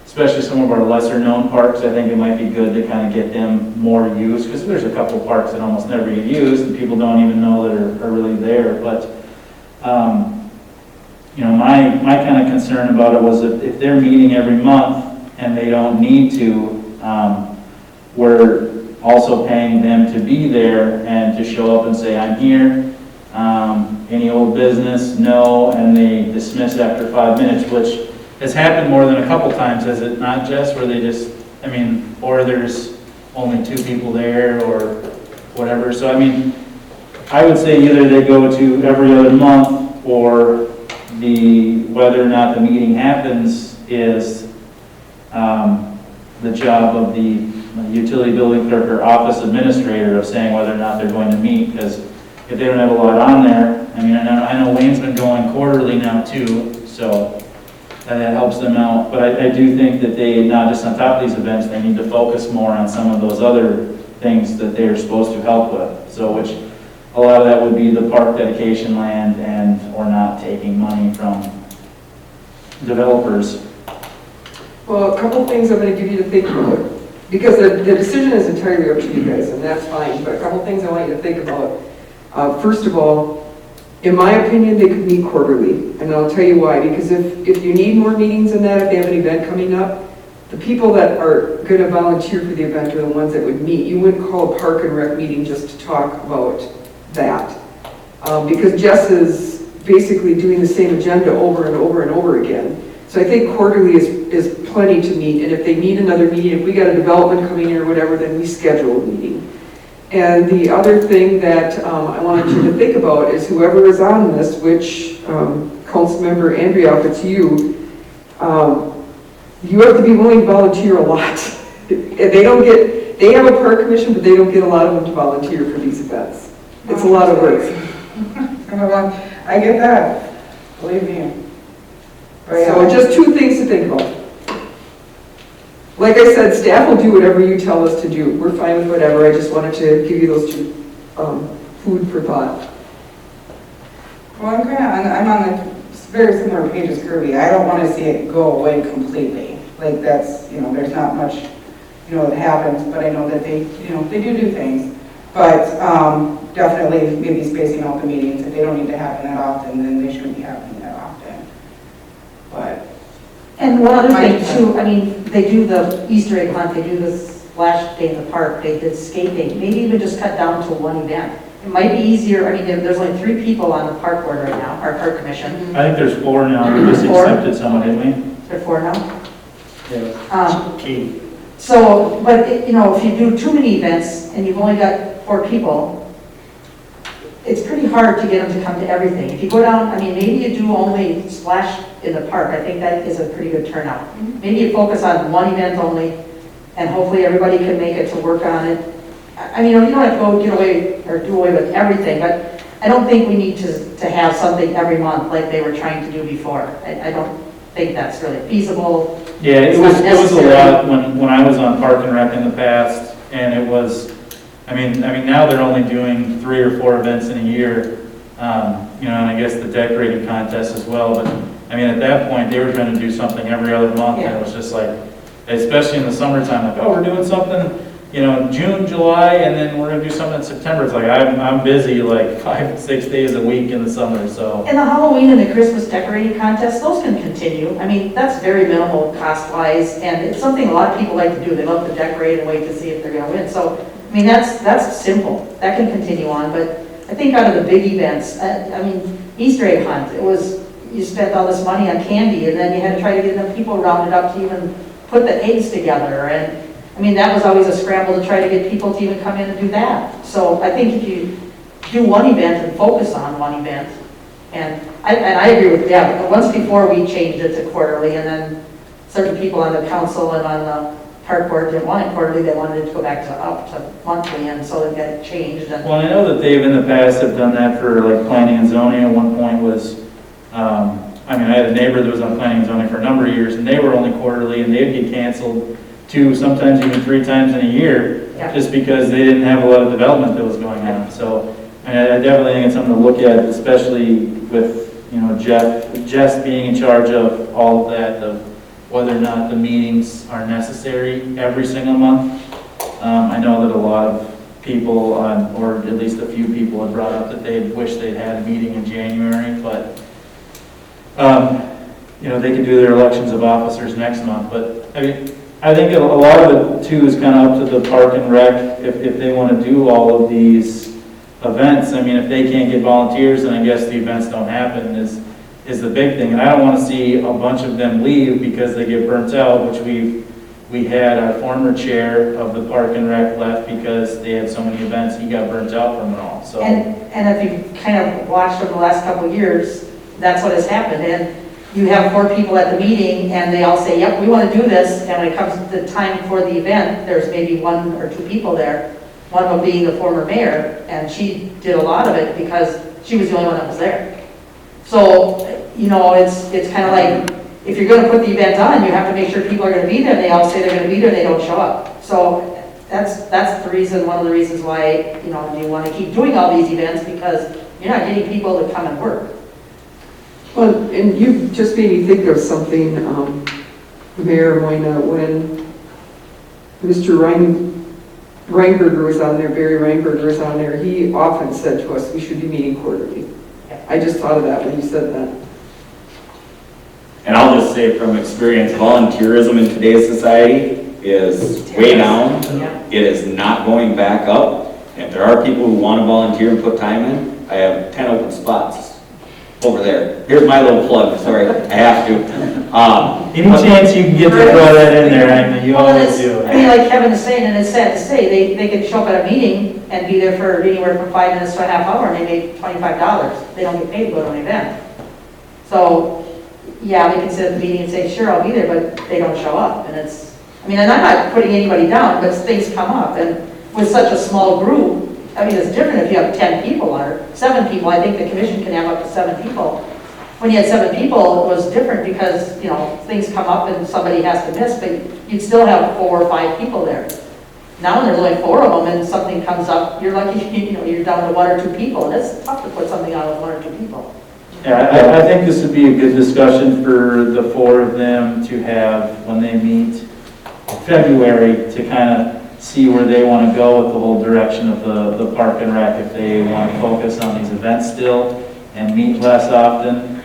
Speaker 2: especially some of our lesser known parks, I think it might be good to kind of get them more used, because there's a couple parks that almost never get used and people don't even know that are really there. But, my kind of concern about it was that if they're meeting every month and they don't need to, we're also paying them to be there and to show up and say, I'm here. Any old business? No, and they dismiss after 5 minutes, which has happened more than a couple times, has it not, Jess? Where they just, or there's only 2 people there or whatever. So, I would say either they go to every other month, or whether or not the meeting happens is the job of the utility building clerk or office administrator of saying whether or not they're going to meet, because if they don't have a lot on there, I know Wayne's been going quarterly now too, so that helps them out. But I do think that they, not just on top of these events, they need to focus more on some of those other things that they're supposed to help with. So which, a lot of that would be the park dedication land or not taking money from developers.
Speaker 6: Well, a couple things I'm going to give you to think about, because the decision is entirely up to you guys, and that's fine, but a couple things I want you to think about. First of all, in my opinion, they could meet quarterly, and I'll tell you why. Because if you need more meetings than that, if they have an event coming up, the people that are going to volunteer for the event are the ones that would meet. You wouldn't call a park and rec meeting just to talk about that. Because Jess is basically doing the same agenda over and over and over again. So I think quarterly is plenty to meet, and if they need another meeting, if we got a development coming in or whatever, then we schedule a meeting. And the other thing that I wanted you to think about is whoever is on this, which Councilmember Andrioff, it's you, you have to be willing to volunteer a lot. They have a park commission, but they don't get a lot of them to volunteer for these events. It's a lot of work.
Speaker 3: I get that, believe me.
Speaker 6: So just 2 things to think about. Like I said, staff will do whatever you tell us to do. We're fine with whatever. I just wanted to give you those 2 food for thought.
Speaker 3: Well, I'm on the very similar page as Kirby. I don't want to see it go away completely. Like that's, there's not much, that happens, but I know that they do things. But definitely maybe spacing out the meetings. If they don't need to happen that often, then they shouldn't be happening that often. But.
Speaker 11: And one other thing too, they do the Easter egg hunt, they do the splash day in the park, they did skating, maybe even just cut down to 1 event. It might be easier, there's only 3 people on the park board right now, our park commission.
Speaker 2: I think there's 4 now, we just accepted someone, didn't we?
Speaker 11: Is there 4 now? Um,
Speaker 2: Key.
Speaker 11: So, but, you know, if you do too many events and you've only got 4 people, it's pretty hard to get them to come to everything. If you go down, I mean, maybe you do only splash in the park, I think that is a pretty good turnout. Maybe you focus on one event only, and hopefully everybody can make it to work on it. I mean, you don't have to go get away or do away with everything, but I don't think we need to have something every month like they were trying to do before. I don't think that's really feasible.
Speaker 2: Yeah,
Speaker 11: It's
Speaker 2: it
Speaker 11: not
Speaker 2: was a
Speaker 11: necessary.
Speaker 2: lot when I was on Park and Rec in the past, and it was, I mean, now they're only doing 3 or 4 events in a year, you know, and I guess the decorating contest as well, but, I mean, at that point, they were trying to do something every other month, and it was just like, especially in the summertime, like, oh, we're doing something, you know, in June, July, and then we're gonna do something in September. It's like, I'm busy like 5, 6 days a week in the summer, so.
Speaker 11: And the Halloween and the Christmas decorating contests, those can continue. I mean, that's very minimal cost-wise, and it's something a lot of people like to do. They love to decorate and wait to see if they're gonna win. So, I mean, that's simple. That can continue on, but I think out of the big events, I mean, Easter egg hunt, it was, you spent all this money on candy, and then you had to try to get enough people rounded up to even put the eggs together, and I mean, that was always a scramble to try to get people to even come in and do that. So I think if you do one event and focus on one event, and I agree with Deb, but once before we changed it to quarterly, and then certain people on the council and on the park board didn't want it quarterly, they wanted it to go back to up to monthly, and so it got changed. And
Speaker 2: Well, I know that they've in the past have done that for like planning and zoning. At one point was, I mean, I had a neighbor that was on planning and zoning for a number of years, and they were only quarterly, and they'd get canceled 2, sometimes even 3 times in a year,
Speaker 11: Yeah.
Speaker 2: just because they didn't have a lot of development that was going on. So, and I definitely think it's something to look at, especially with, you know, Jess being in charge of all of that, of whether or not the meetings are necessary every single month. I know that a lot of people, or at least a few people, have brought up that they wish they'd had a meeting in January, but, you know, they could do their elections of officers next month. But, I mean, I think a lot of it too is kind of up to the Park and Rec, if they want to do all of these events. I mean, if they can't get volunteers, then I guess the events don't happen is the big thing. And I don't want to see a bunch of them leave because they get burnt out, which we had our former chair of the Park and Rec left because they had so many events, he got burnt out from it all, so.
Speaker 11: And if you kind of watched over the last couple of years, that's what has happened. And you have 4 people at the meeting, and they all say, yep, we want to do this, and when it comes to the time for the event, there's maybe 1 or 2 people there, one of them being the former mayor, and she did a lot of it because she was the only one that was there. So, you know, it's kind of like, if you're going to put the event on, you have to make sure people are going to be there, and they all say they're going to be there, and they don't show up. So that's the reason, one of the reasons why, you know, you want to keep doing all these events, because you're not getting people to come and work.
Speaker 6: Well, and you just made me think of something, Mayor Moyna, when Mr. Reinberger was on there, Barry Reinberger was on there, he often said to us, we should be meeting quarterly. I just thought of that when you said that.
Speaker 7: And I'll just say from experience, volunteerism in today's society is way down.
Speaker 11: Yeah.
Speaker 7: It is not going back up. If there are people who want to volunteer and put time in, I have 10 open spots over there. Here's my little plug, sorry, I have to.
Speaker 2: Any chance you can get to throw that in there, I mean, you
Speaker 11: Well,
Speaker 2: always
Speaker 11: it's,
Speaker 2: do.
Speaker 11: I mean, like Kevin is saying, and it's sad to say, they could show up at a meeting and be there for anywhere from 5 minutes to a half hour, and they make $25. They don't get paid to go to an event. So, yeah, they can sit at the meeting and say, sure, I'll be there, but they don't show up, and it's, I mean, and I'm not putting anybody down, but things come up, and with such a small group, I mean, it's different if you have 10 people or 7 people. I think the commission can have up to 7 people. When you had 7 people, it was different because, you know, things come up and somebody has to miss, but you'd still have 4 or 5 people there. Now when there's only 4 of them and something comes up, you're lucky, you know, you're down to 1 or 2 people, and it's tough to put something on with 1 or 2 people.
Speaker 2: Yeah, I think this would be a good discussion for the 4 of them to have when they meet February, to kind of see where they want to go with the whole direction of the Park and Rec, if they want to focus on these events still and meet less often,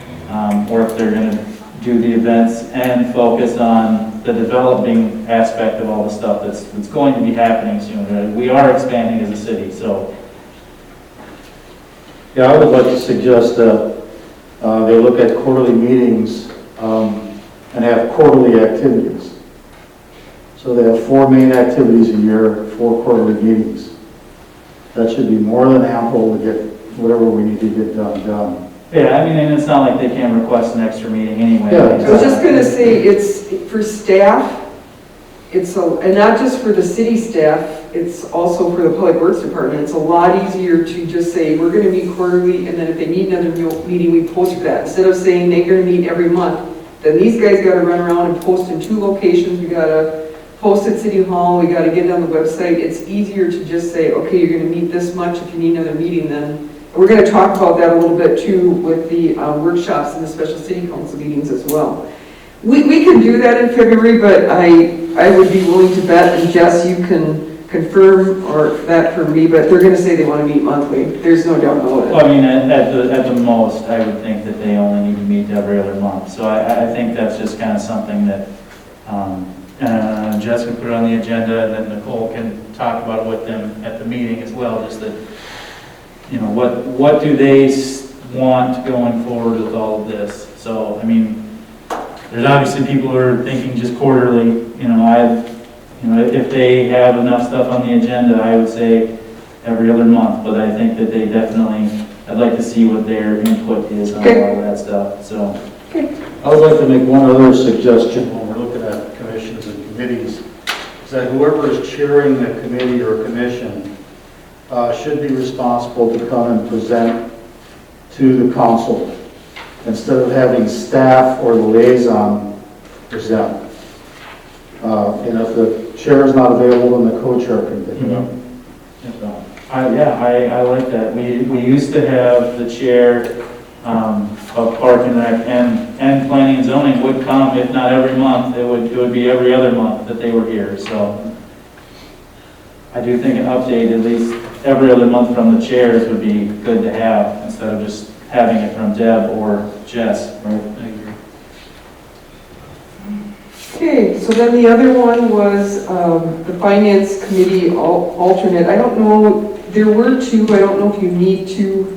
Speaker 2: or if they're going to do the events and focus on the developing aspect of all the stuff that's going to be happening soon. We are expanding as a city, so.
Speaker 1: Yeah, I would like to suggest that they look at quarterly meetings and have quarterly activities. So they have 4 main activities a year, 4 quarterly meetings. That should be more than ample to get whatever we need to get done.
Speaker 2: Yeah, I mean, and it's not like they can request an extra meeting anyway.
Speaker 1: Yeah.
Speaker 6: I was just gonna say, it's for staff, and not just for the city staff, it's also for the public works department. It's a lot easier to just say, we're gonna meet quarterly, and then if they need another meeting, we post for that. Instead of saying they're gonna meet every month, then these guys gotta run around and post in 2 locations. We gotta post at City Hall, we gotta get it on the website. It's easier to just say, okay, you're gonna meet this much. If you need another meeting, then we're gonna talk about that a little bit too with the workshops and the special city council meetings as well. We can do that in February, but I would be willing to bet, and Jess, you can confirm or that for me, but they're gonna say they wanna meet monthly. There's no doubt about it.
Speaker 2: Well, I mean, at the most, I would think that they only need to meet every other month. So I think that's just kind of something that Jess can put it on the agenda, and then Nicole can talk about it with them at the meeting as well, just that, you know, what do they want going forward with all of this? So, I mean, there's obviously people who are thinking just quarterly. If they have enough stuff on the agenda, I would say every other month, but I think that they definitely, I'd like to see what their input is on all that stuff, so.
Speaker 1: I would like to make one other suggestion when we're looking at commissions and committees, is that whoever is chairing the committee or commission should be responsible to come and present to the council instead of having staff or the liaison present. And if the chair is not available, then the co-chair can pick it up.
Speaker 2: I like that. We used to have the chair of Park and Rec and Planning and Zoning would come, if not every month, it would be every other month that they were here, so. I do think an update, at least every other month from the chairs would be good to have, instead of just having it from Deb or Jess, right?
Speaker 6: Okay, so then the other one was the Finance Committee alternate. I don't know, there were 2, I don't know if you need to.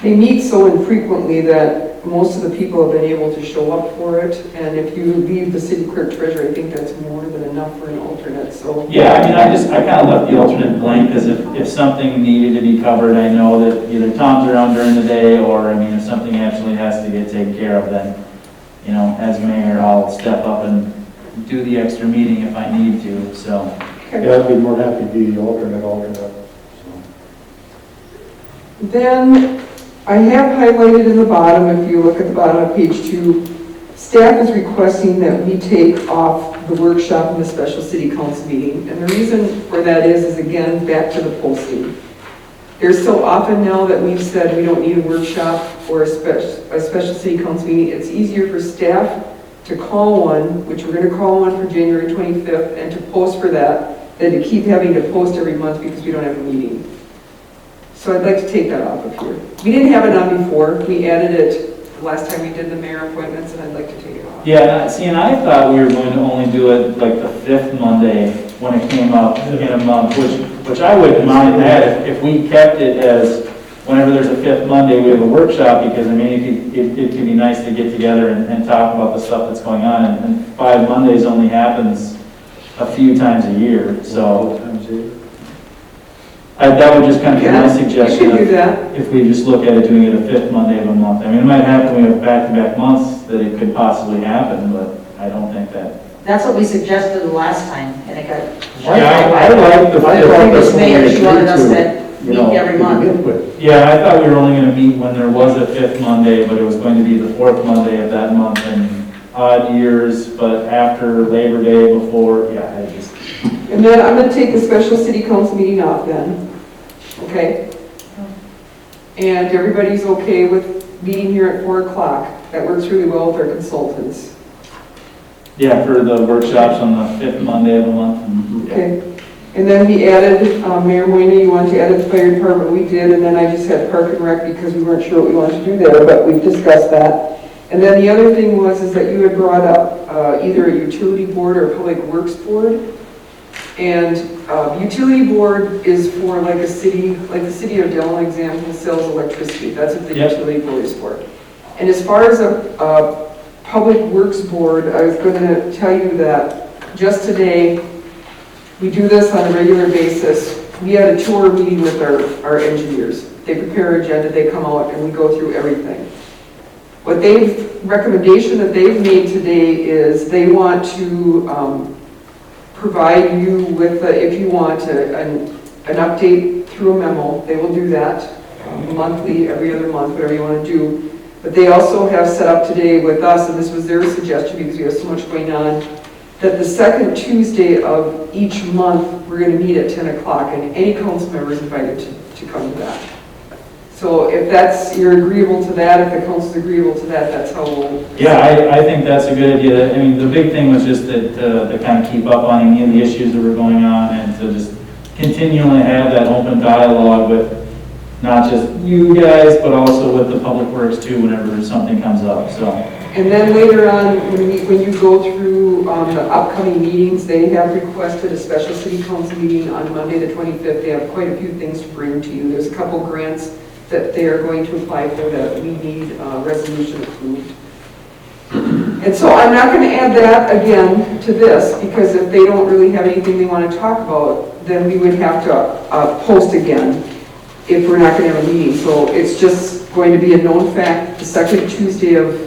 Speaker 6: They meet so infrequently that most of the people have been able to show up for it, and if you leave the city clerk treasurer, I think that's more than enough for an alternate, so.
Speaker 2: Yeah, I mean, I kind of left the alternate blank, because if something needed to be covered, I know that either Tom's around during the day, or, I mean, if something actually has to get taken care of, then, you know, as mayor, I'll step up and do the extra meeting if I need to, so.
Speaker 1: Yeah, I'd be more than happy to be the alternate. So.
Speaker 6: Then I have highlighted in the bottom, if you look at the bottom of page 2, staff is requesting that we take off the workshop and the special city council meeting. And the reason for that is again, back to the posting. There's so often now that we've said we don't need a workshop or a special city council meeting. It's easier for staff to call one, which we're going to call one for January 25th, and to post for that, than to keep having to post every month because we don't have a meeting. So I'd like to take that off of here. We didn't have it on before. We added it last time we did the mayor appointments, and I'd like to take it off.
Speaker 2: Yeah, see, and I thought we were going to only do it like the 5th Monday when it came up in a month, which I wouldn't mind that if we kept it as whenever there's a 5th Monday, we have a workshop, because I mean, it could be nice to get together and talk about the stuff that's going on, and 5 Mondays only happens a few times a year, so. That would just kind of be my suggestion.
Speaker 6: You can do that.
Speaker 2: If we just look at it, doing it a 5th Monday of a month. I mean, it might happen, we have back-to-back months that it could possibly happen, but I don't think that.
Speaker 11: That's what we suggested the last time, and it got.
Speaker 1: I like the
Speaker 11: previous mayor, she wanted us to meet every month.
Speaker 2: Yeah, I thought we were only going to meet when there was a 5th Monday, but it was going to be the 4th Monday of that month, and odd years, but after Labor Day, before, yeah, I just.
Speaker 6: And then I'm going to take the special city council meeting off then, okay? And everybody's okay with meeting here at 4 o'clock. That works really well with our consultants.
Speaker 2: Yeah, for the workshops on the 5th Monday of the month.
Speaker 6: Okay. And then we added, Mayor Moyna, you wanted to add the fire department, we did, and then I just had Park and Rec because we weren't sure what we wanted to do there, but we've discussed that. And then the other thing was that you had brought up either a utility board or a public works board. And utility board is for like a city, like the city of Dellen example, sells electricity. That's what the utility board is for. And as far as a Public Works Board, I was going to tell you that just today, we do this on a regular basis. We had a tour meeting with our engineers. They prepare an agenda, they come out, and we go through everything. Recommendation that they've made today is they want to provide you with, if you want, an update through a memo. They will do that monthly, every other month, whatever you want to do. But they also have set up today with us, and this was their suggestion because we have so much going on, that the second Tuesday of each month, we're going to meet at 10 o'clock, and any council member is invited to come to that. So if you're agreeable to that, if the council's agreeable to that, that's how we'll...
Speaker 2: Yeah, I think that's a good idea. I mean, the big thing was just that to kind of keep up on any of the issues that were going on and to just continually have that open dialogue with not just you guys, but also with the Public Works too, whenever something comes up, so.
Speaker 6: And then later on, when you go through the upcoming meetings, they have requested a special city council meeting on Monday the 25th. They have quite a few things to bring to you. There's a couple grants that they are going to apply for that we need resolution approved. And so I'm not going to add that again to this, because if they don't really have anything they want to talk about, then we would have to post again if we're not going to have a meeting. So it's just going to be a known fact, the second Tuesday of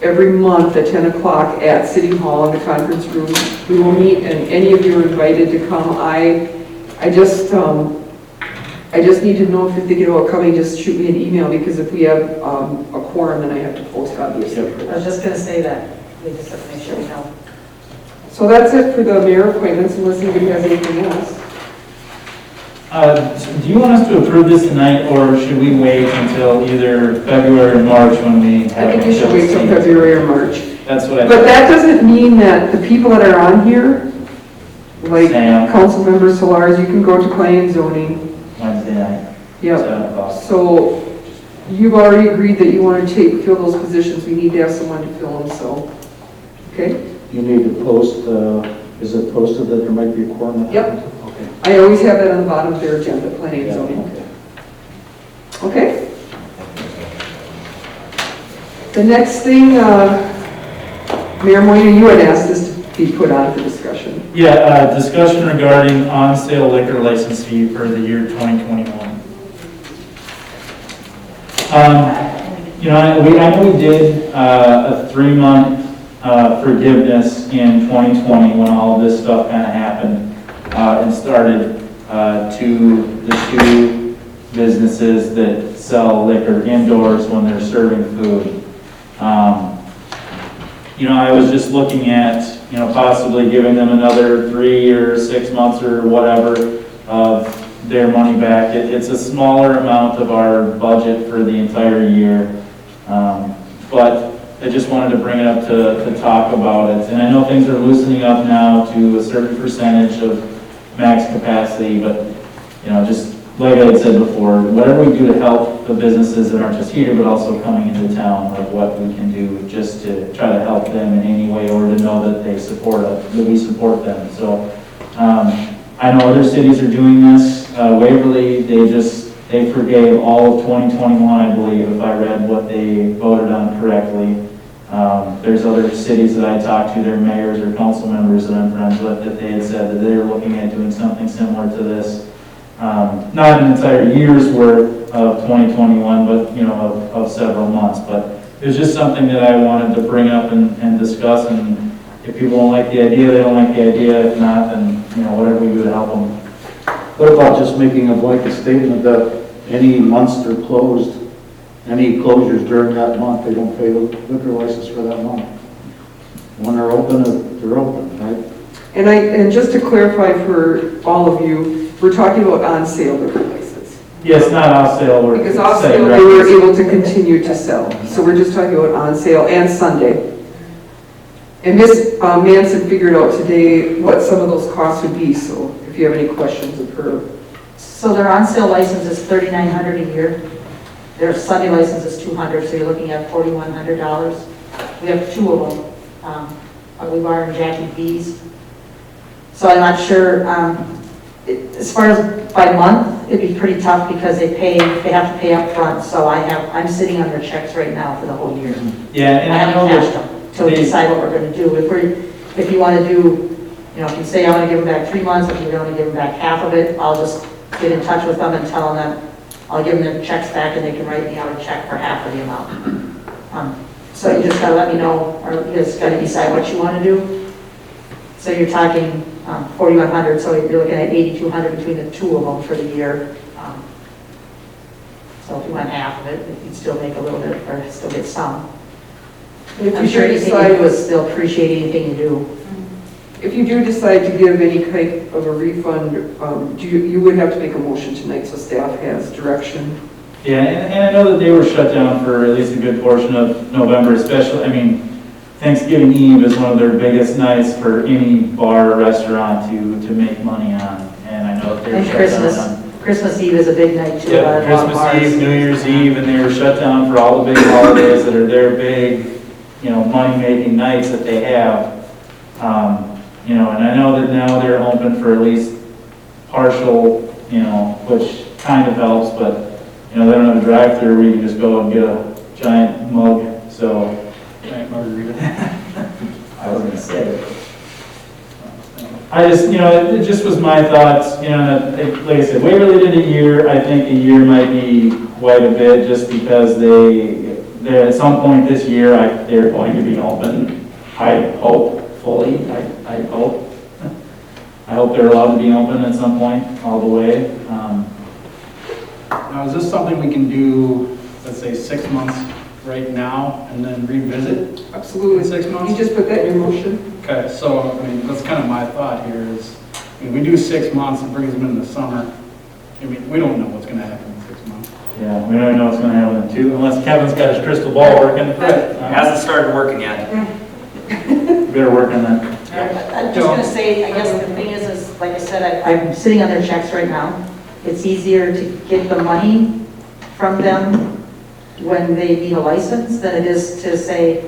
Speaker 6: every month at 10 o'clock at City Hall in the conference room. We will meet, and any of you are invited to come. I just need to know if you're thinking about coming, just shoot me an email, because if we have a quorum, then I have to post, obviously.
Speaker 11: I was just going to say that. We just have to make sure we know.
Speaker 6: So that's it for the mayor appointments, unless anybody has anything else.
Speaker 2: Do you want us to approve this tonight, or should we wait until either February or March when we have?
Speaker 6: I think you should wait till February or March.
Speaker 2: That's what I
Speaker 6: But
Speaker 2: thought.
Speaker 6: that doesn't mean that the people that are on here, like
Speaker 2: Sam.
Speaker 6: Councilmember Solars, you can go to planning and zoning.
Speaker 2: Wednesday night.
Speaker 6: Yep.
Speaker 2: 7 o'clock.
Speaker 6: So you've already agreed that you want to fill those positions. We need to have someone to fill them, so, okay?
Speaker 1: You need to post, is it posted that there might be a quorum?
Speaker 6: Yep.
Speaker 1: Okay.
Speaker 6: I always have that on the bottom of their agenda, planning and
Speaker 1: Yeah,
Speaker 6: zoning.
Speaker 1: okay.
Speaker 6: Okay? The next thing, Mayor Moynihan, you had asked this to be put on for discussion.
Speaker 2: Yeah, discussion regarding on-sale liquor license fee for the year 2021. You know, I know we did a 3-month forgiveness in 2020 when all this stuff kind of happened and started to the 2 businesses that sell liquor indoors when they're serving food. You know, I was just looking at, you know, possibly giving them another 3 or 6 months or whatever of their money back. It's a smaller amount of our budget for the entire year. But I just wanted to bring it up to talk about it. And I know things are loosening up now to a certain percentage of max capacity, but, you know, just like I had said before, whatever we do to help the businesses that aren't just here, but also coming into town, like what we can do just to try to help them in any way, or to know that they support us, that we support them. So I know other cities are doing this. Waverly, they forgave all of 2021, I believe, if I read what they voted on correctly. There's other cities that I talked to, their mayors or council members that I'm friends with, that they had said that they were looking at doing something similar to this. Not an entire year's worth of 2021, but, you know, of several months. But it was just something that I wanted to bring up and discuss, and if people don't like the idea, they don't like the idea. If not, then, you know, whatever we do to help them.
Speaker 1: What about just making a blanket statement that any months they're closed, any closures during that month, they don't pay the liquor license for that month? When they're open, they're open, right?
Speaker 6: And just to clarify for all of you, we're talking about on-sale liquor license.
Speaker 2: Yes, not off sale.
Speaker 6: Because off sale, they were able to continue to sell. So we're just talking about on sale and Sunday. And Ms. Manson figured out today what some of those costs would be, so if you have any questions of her.
Speaker 11: So their on-sale license is $3,900 a year. Their Sunday license is $200, so you're looking at $4,100. We have 2 of them, Ugly Bar and Jackie B's. So I'm not sure, as far as by month, it'd be pretty tough because they have to pay up front. So I'm sitting on their checks right now for the whole year.
Speaker 2: Yeah, and I know
Speaker 11: haven't cashed
Speaker 2: that
Speaker 11: them. till we decide what we're gonna do. If you wanna do, you know, if you say I wanna give them back 3 months, if you wanna give them back half of it, I'll just get in touch with them and tell them, I'll give them their checks back and they can write me out a check for half of the amount. So you just gotta let me know, or you just gotta decide what you wanna do. So you're talking 4,100, so you're looking at 8,200 between the two of them for the year. So if you want half of it, you'd still make a little bit, or still get some.
Speaker 6: If
Speaker 11: I'm
Speaker 6: you
Speaker 11: sure
Speaker 6: do
Speaker 11: anything you
Speaker 6: decide,
Speaker 11: do is they'll appreciate anything you do.
Speaker 6: if you do decide to give any type of a refund, you would have to make a motion tonight, so staff has direction.
Speaker 2: Yeah, and I know that they were shut down for at least a good portion of November, especially, I mean, Thanksgiving Eve is one of their biggest nights for any bar or restaurant to make money on, and I know that they were
Speaker 11: And
Speaker 2: shut
Speaker 11: Christmas,
Speaker 2: down on.
Speaker 11: Christmas Eve is a big night too.
Speaker 2: Yeah, Christmas Eve, New Year's Eve, and they were shut down for all the big holidays that are their big, money-making nights that they have. And I know that now they're open for at least partial, which kind of helps, but, they don't have a drive-through where you can just go and get a giant mug, so. Giant margarita.
Speaker 7: I was gonna say it.
Speaker 2: I just, it just was my thoughts, like I said, Waverly did a year. I think a year might be quite a bit just because they're at some point this year, they're going to be open. I hope fully, I hope. I hope they're allowed to be open at some point, all the way.
Speaker 13: Now, is this something we can do, let's say, 6 months right now and then revisit?
Speaker 6: Absolutely.
Speaker 13: 6 months?
Speaker 6: You just put that in your motion?
Speaker 13: Okay, so, that's kind of my thought here is, we do 6 months, it brings them in the summer. We don't know what's gonna happen in 6 months.
Speaker 2: Yeah, we don't know what's gonna happen in 2, unless Kevin's got his crystal ball working.
Speaker 7: Hasn't started working yet.
Speaker 2: Better work on that.
Speaker 11: I'm just gonna say, I guess the thing is like I said, I'm sitting on their checks right now. It's easier to get the money from them when they need a license than it is to say,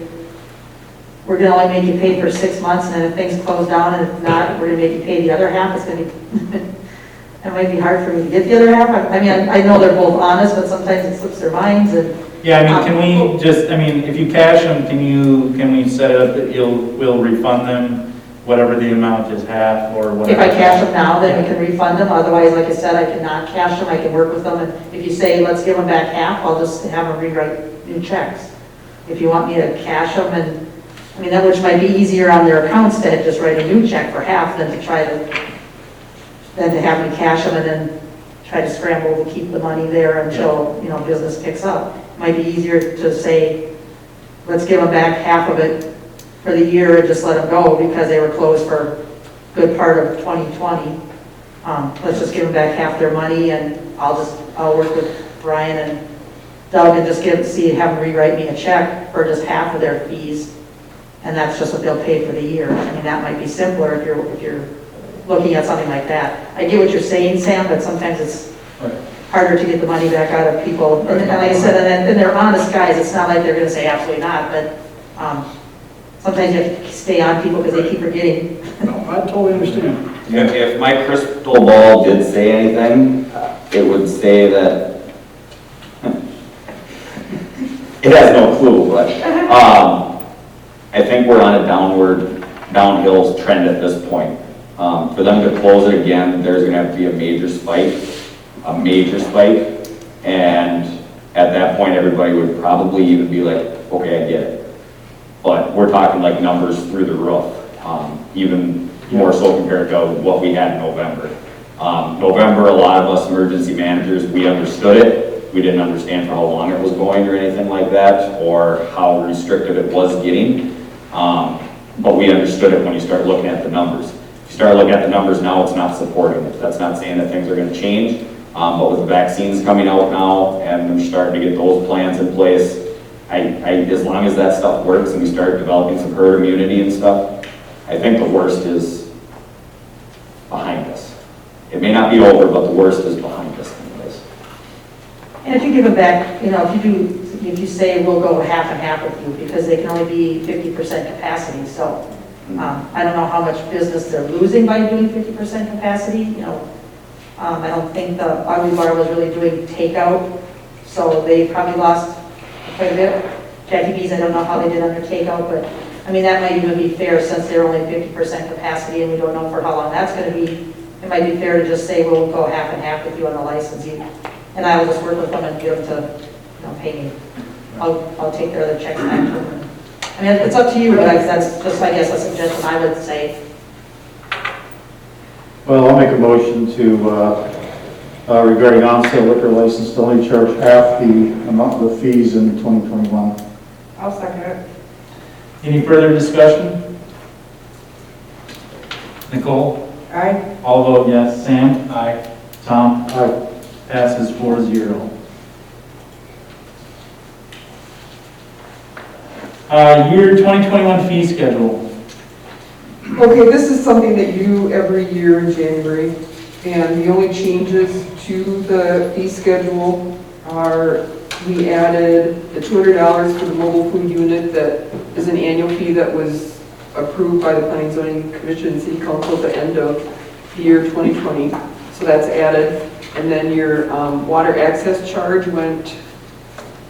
Speaker 11: we're gonna only make you pay for 6 months, and then if things close down, and if not, we're gonna make you pay the other half. It's gonna be, it might be hard for me to get the other half. I know they're both honest, but sometimes it slips their minds, and
Speaker 2: Yeah, can we just, if you cash them, can we set it up that we'll refund them whatever the amount is, half or whatever?
Speaker 11: if I cash them now, then we can refund them. Otherwise, like I said, I cannot cash them. I can work with them, and if you say, let's give them back half, I'll just have them rewrite new checks. If you want me to cash them, and, that which might be easier on their accounts to just write a new check for half than to have me cash them and then try to scramble to keep the money there until, business picks up. It might be easier to say, let's give them back half of it for the year and just let them go because they were closed for a good part of 2020. Let's just give them back half their money, and I'll work with Brian and Doug and just have them rewrite me a check for just half of their fees, and that's just what they'll pay for the year. That might be simpler if you're looking at something like that. I get what you're saying, Sam, but sometimes it's harder to get the money back out of people. And like I said, and they're honest guys. It's not like they're going to say absolutely not, but sometimes you have to stay on people because they keep forgetting.
Speaker 13: No, I totally understand.
Speaker 7: If my crystal ball did say anything, it would say that it has no clue, but I think we're on a downhill trend at this point. For them to close it again, there's going to have to be a major spike, and at that point, everybody would probably even be like, okay, I get it. But we're talking like numbers through the roof, even more so compared to what we had in November. November, a lot of us emergency managers, we understood it. We didn't understand for how long it was going or anything like that, or how restrictive it was getting. But we understood it when you start looking at the numbers. If you start looking at the numbers now, it's not supporting it. That's not saying that things are going to change. But with the vaccines coming out now, and we're starting to get those plans in place, as long as that stuff works and we start developing some herd immunity and stuff, I think the worst is behind us. It may not be over, but the worst is behind us anyways.
Speaker 11: And if you give it back, if you say we'll go half and half with you, because they can only be 50% capacity, so I don't know how much business they're losing by doing 50% capacity. I don't think the Ugly Bar was really doing takeout, so they probably lost quite a bit. Jackie B's, I don't know how they did on their takeout, but I mean, that might even be fair since they're only 50% capacity and we don't know for how long that's going to be. It might be fair to just say, we'll go half and half with you on the licensing. And I will just work with them and get them to, pay me. I'll take care of the checks back to them. I mean, it's up to you, but that's just, I guess, a suggestion I would say.
Speaker 1: Well, I'll make a motion to, regarding on-sale liquor license to only charge half the amount of the fees in 2021.
Speaker 3: I'll second it.
Speaker 2: Any further discussion? Nicole?
Speaker 3: Aye.
Speaker 2: All vote yes. Sam? Aye. Tom?
Speaker 1: Aye.
Speaker 2: Passes 4-0. Year 2021 fee schedule.
Speaker 6: Okay, this is something that you do every year in January, and the only changes to the fee schedule are we added the $200 for the mobile food unit that is an annual fee that was approved by the Planning and Zoning Commission and City Council at the end of the year 2020. So that's added. And then your water access charge went,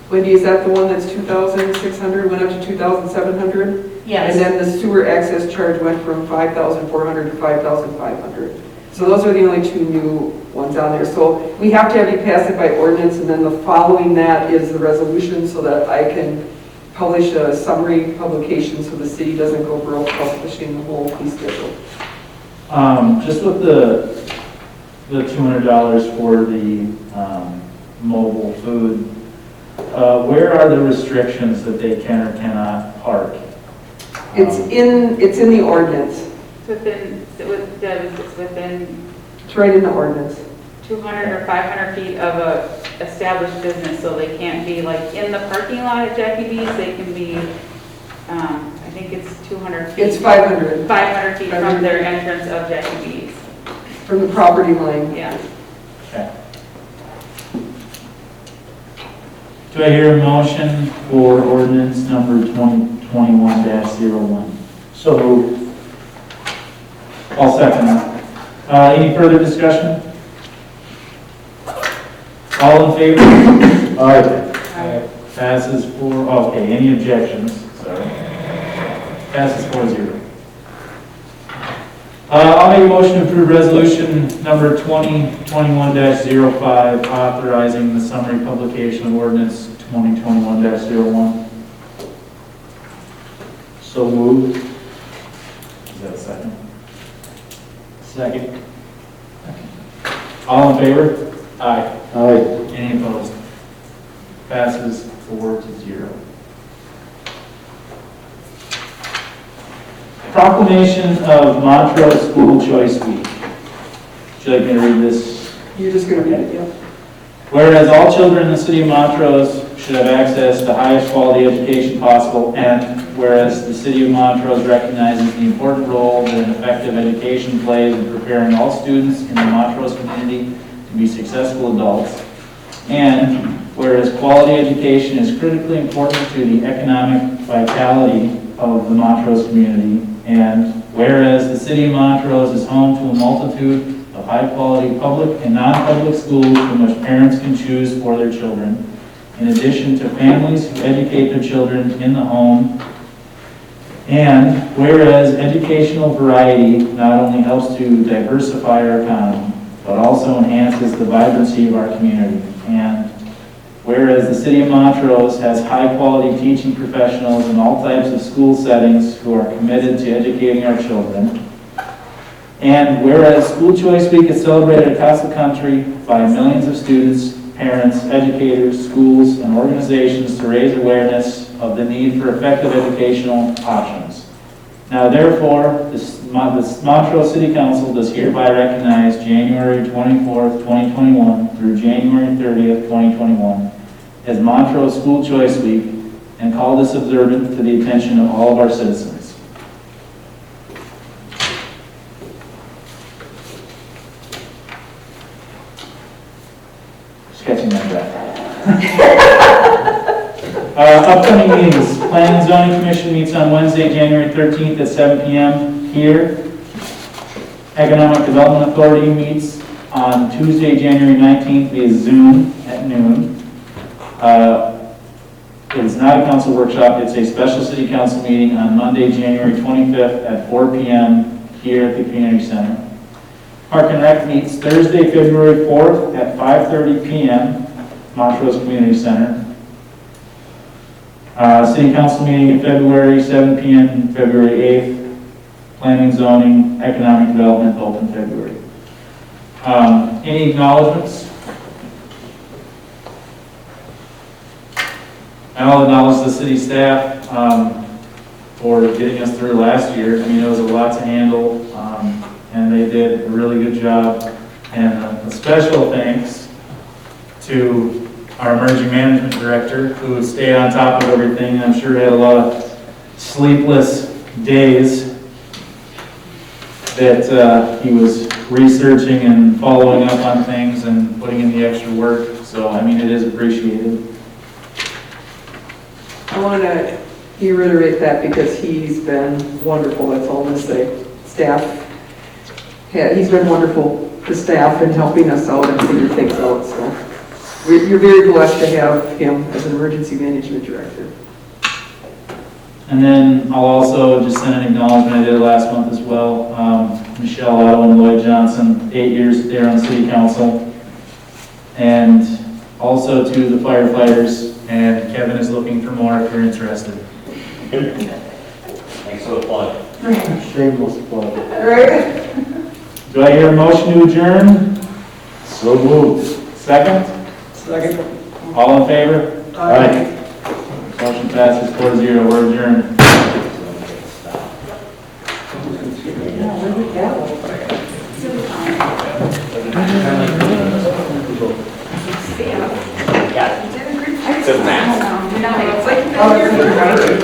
Speaker 6: Wendy, is that the one that's 2,600, went up to 2,700?
Speaker 11: Yes.
Speaker 6: And then the sewer access charge went from 5,400 to 5,500. So those are the only two new ones on there. So we have to have you pass it by ordinance, and then the following that is the resolution so that I can publish a summary publication so the city doesn't go broke publishing the whole fee schedule.
Speaker 2: Just with the $200 for the mobile food, where are the restrictions that they can or cannot park?
Speaker 6: It's in the ordinance.
Speaker 12: It's within, it's within
Speaker 6: It's right in the ordinance.
Speaker 12: 200 or 500 feet of a established business, so they can't be like in the parking lot at Jackie B's. They can be, I think it's 200 feet.
Speaker 6: It's 500
Speaker 12: 500 feet from their entrance of Jackie B's.
Speaker 6: from the property line.
Speaker 12: Yeah.
Speaker 2: Okay. Do I hear a motion for ordinance number 2021-01?
Speaker 1: So moved.
Speaker 2: I'll second that. Any further discussion? All in favor?
Speaker 1: Aye.
Speaker 2: Passes 4, okay, any objections? Sorry. Passes 4-0. I'll make a motion to approve resolution number 2021-05, authorizing the summary publication of ordinance 2021-01.
Speaker 1: So moved.
Speaker 2: Is that a second?
Speaker 1: Second.
Speaker 2: All in favor? Aye.
Speaker 1: Aye.
Speaker 2: Any opposed? Passes 4-0. Proclamation of Montrose School Choice Week. Would you like me to read this?
Speaker 6: You're just going to read it, yeah.
Speaker 2: Whereas all children in the city of Montrose should have access to the highest quality education possible, and whereas the city of Montrose recognizes the important role that an effective education plays in preparing all students in the Montrose community to be successful adults, and whereas quality education is critically important to the economic vitality of the Montrose community, and whereas the city of Montrose is home to a multitude of high-quality public and non-public schools from which parents can choose for their children, in addition to families who educate their children in the home, and whereas educational variety not only helps to diversify our economy, but also enhances the vibrancy of our community, and whereas the city of Montrose has high-quality teaching professionals in all types of school settings who are committed to educating our children, and whereas School Choice Week is celebrated across the country by millions of students, parents, educators, schools, and organizations to raise awareness of the need for effective educational options. Now therefore, the Montrose City Council does hereby recognize January 24th, 2021 through January 30th, 2021 as Montrose School Choice Week, and call this observance to the attention of all of our citizens. Sketching that back. Upcoming meetings. Planning and Zoning Commission meets on Wednesday, January 13th at 7 p.m. here. Economic Development Authority meets on Tuesday, January 19th via Zoom at noon. It's not a council workshop, it's a special city council meeting on Monday, January 25th at 4 p.m. here at the community center. Park and Rec meets Thursday, February 4th at 5:30 p.m. Montrose Community Center. City council meeting in February, 7 p.m. February 8th. Planning, zoning, economic development, open February. Any acknowledgements? I'll acknowledge the city staff for getting us through last year. I mean, it was a lot to handle, and they did a really good job. And a special thanks to our emerging management director, who stayed on top of everything. I'm sure had a lot of sleepless days that he was researching and following up on things and putting in the extra work. So, I mean, it is appreciated.
Speaker 6: I want to reiterate that because he's been wonderful, that's all I'm going to say. Staff, yeah, he's been wonderful, the staff, in helping us out and figure things out, so. You're very blessed to have him as an emergency management director.
Speaker 2: And then I'll also just send an acknowledgement, I did it last month as well. Michelle Otto and Lloyd Johnson, 8 years there on city council. And also to the firefighters, and Kevin is looking for more if you're interested.
Speaker 8: Thanks for the plug.
Speaker 1: Shameless plug.
Speaker 6: Right?
Speaker 2: Do I hear a motion to adjourn?
Speaker 1: So moved.
Speaker 2: Second?
Speaker 6: Second.
Speaker 2: All in favor?
Speaker 6: Aye.
Speaker 2: Motion passes 4-0. We're adjourned.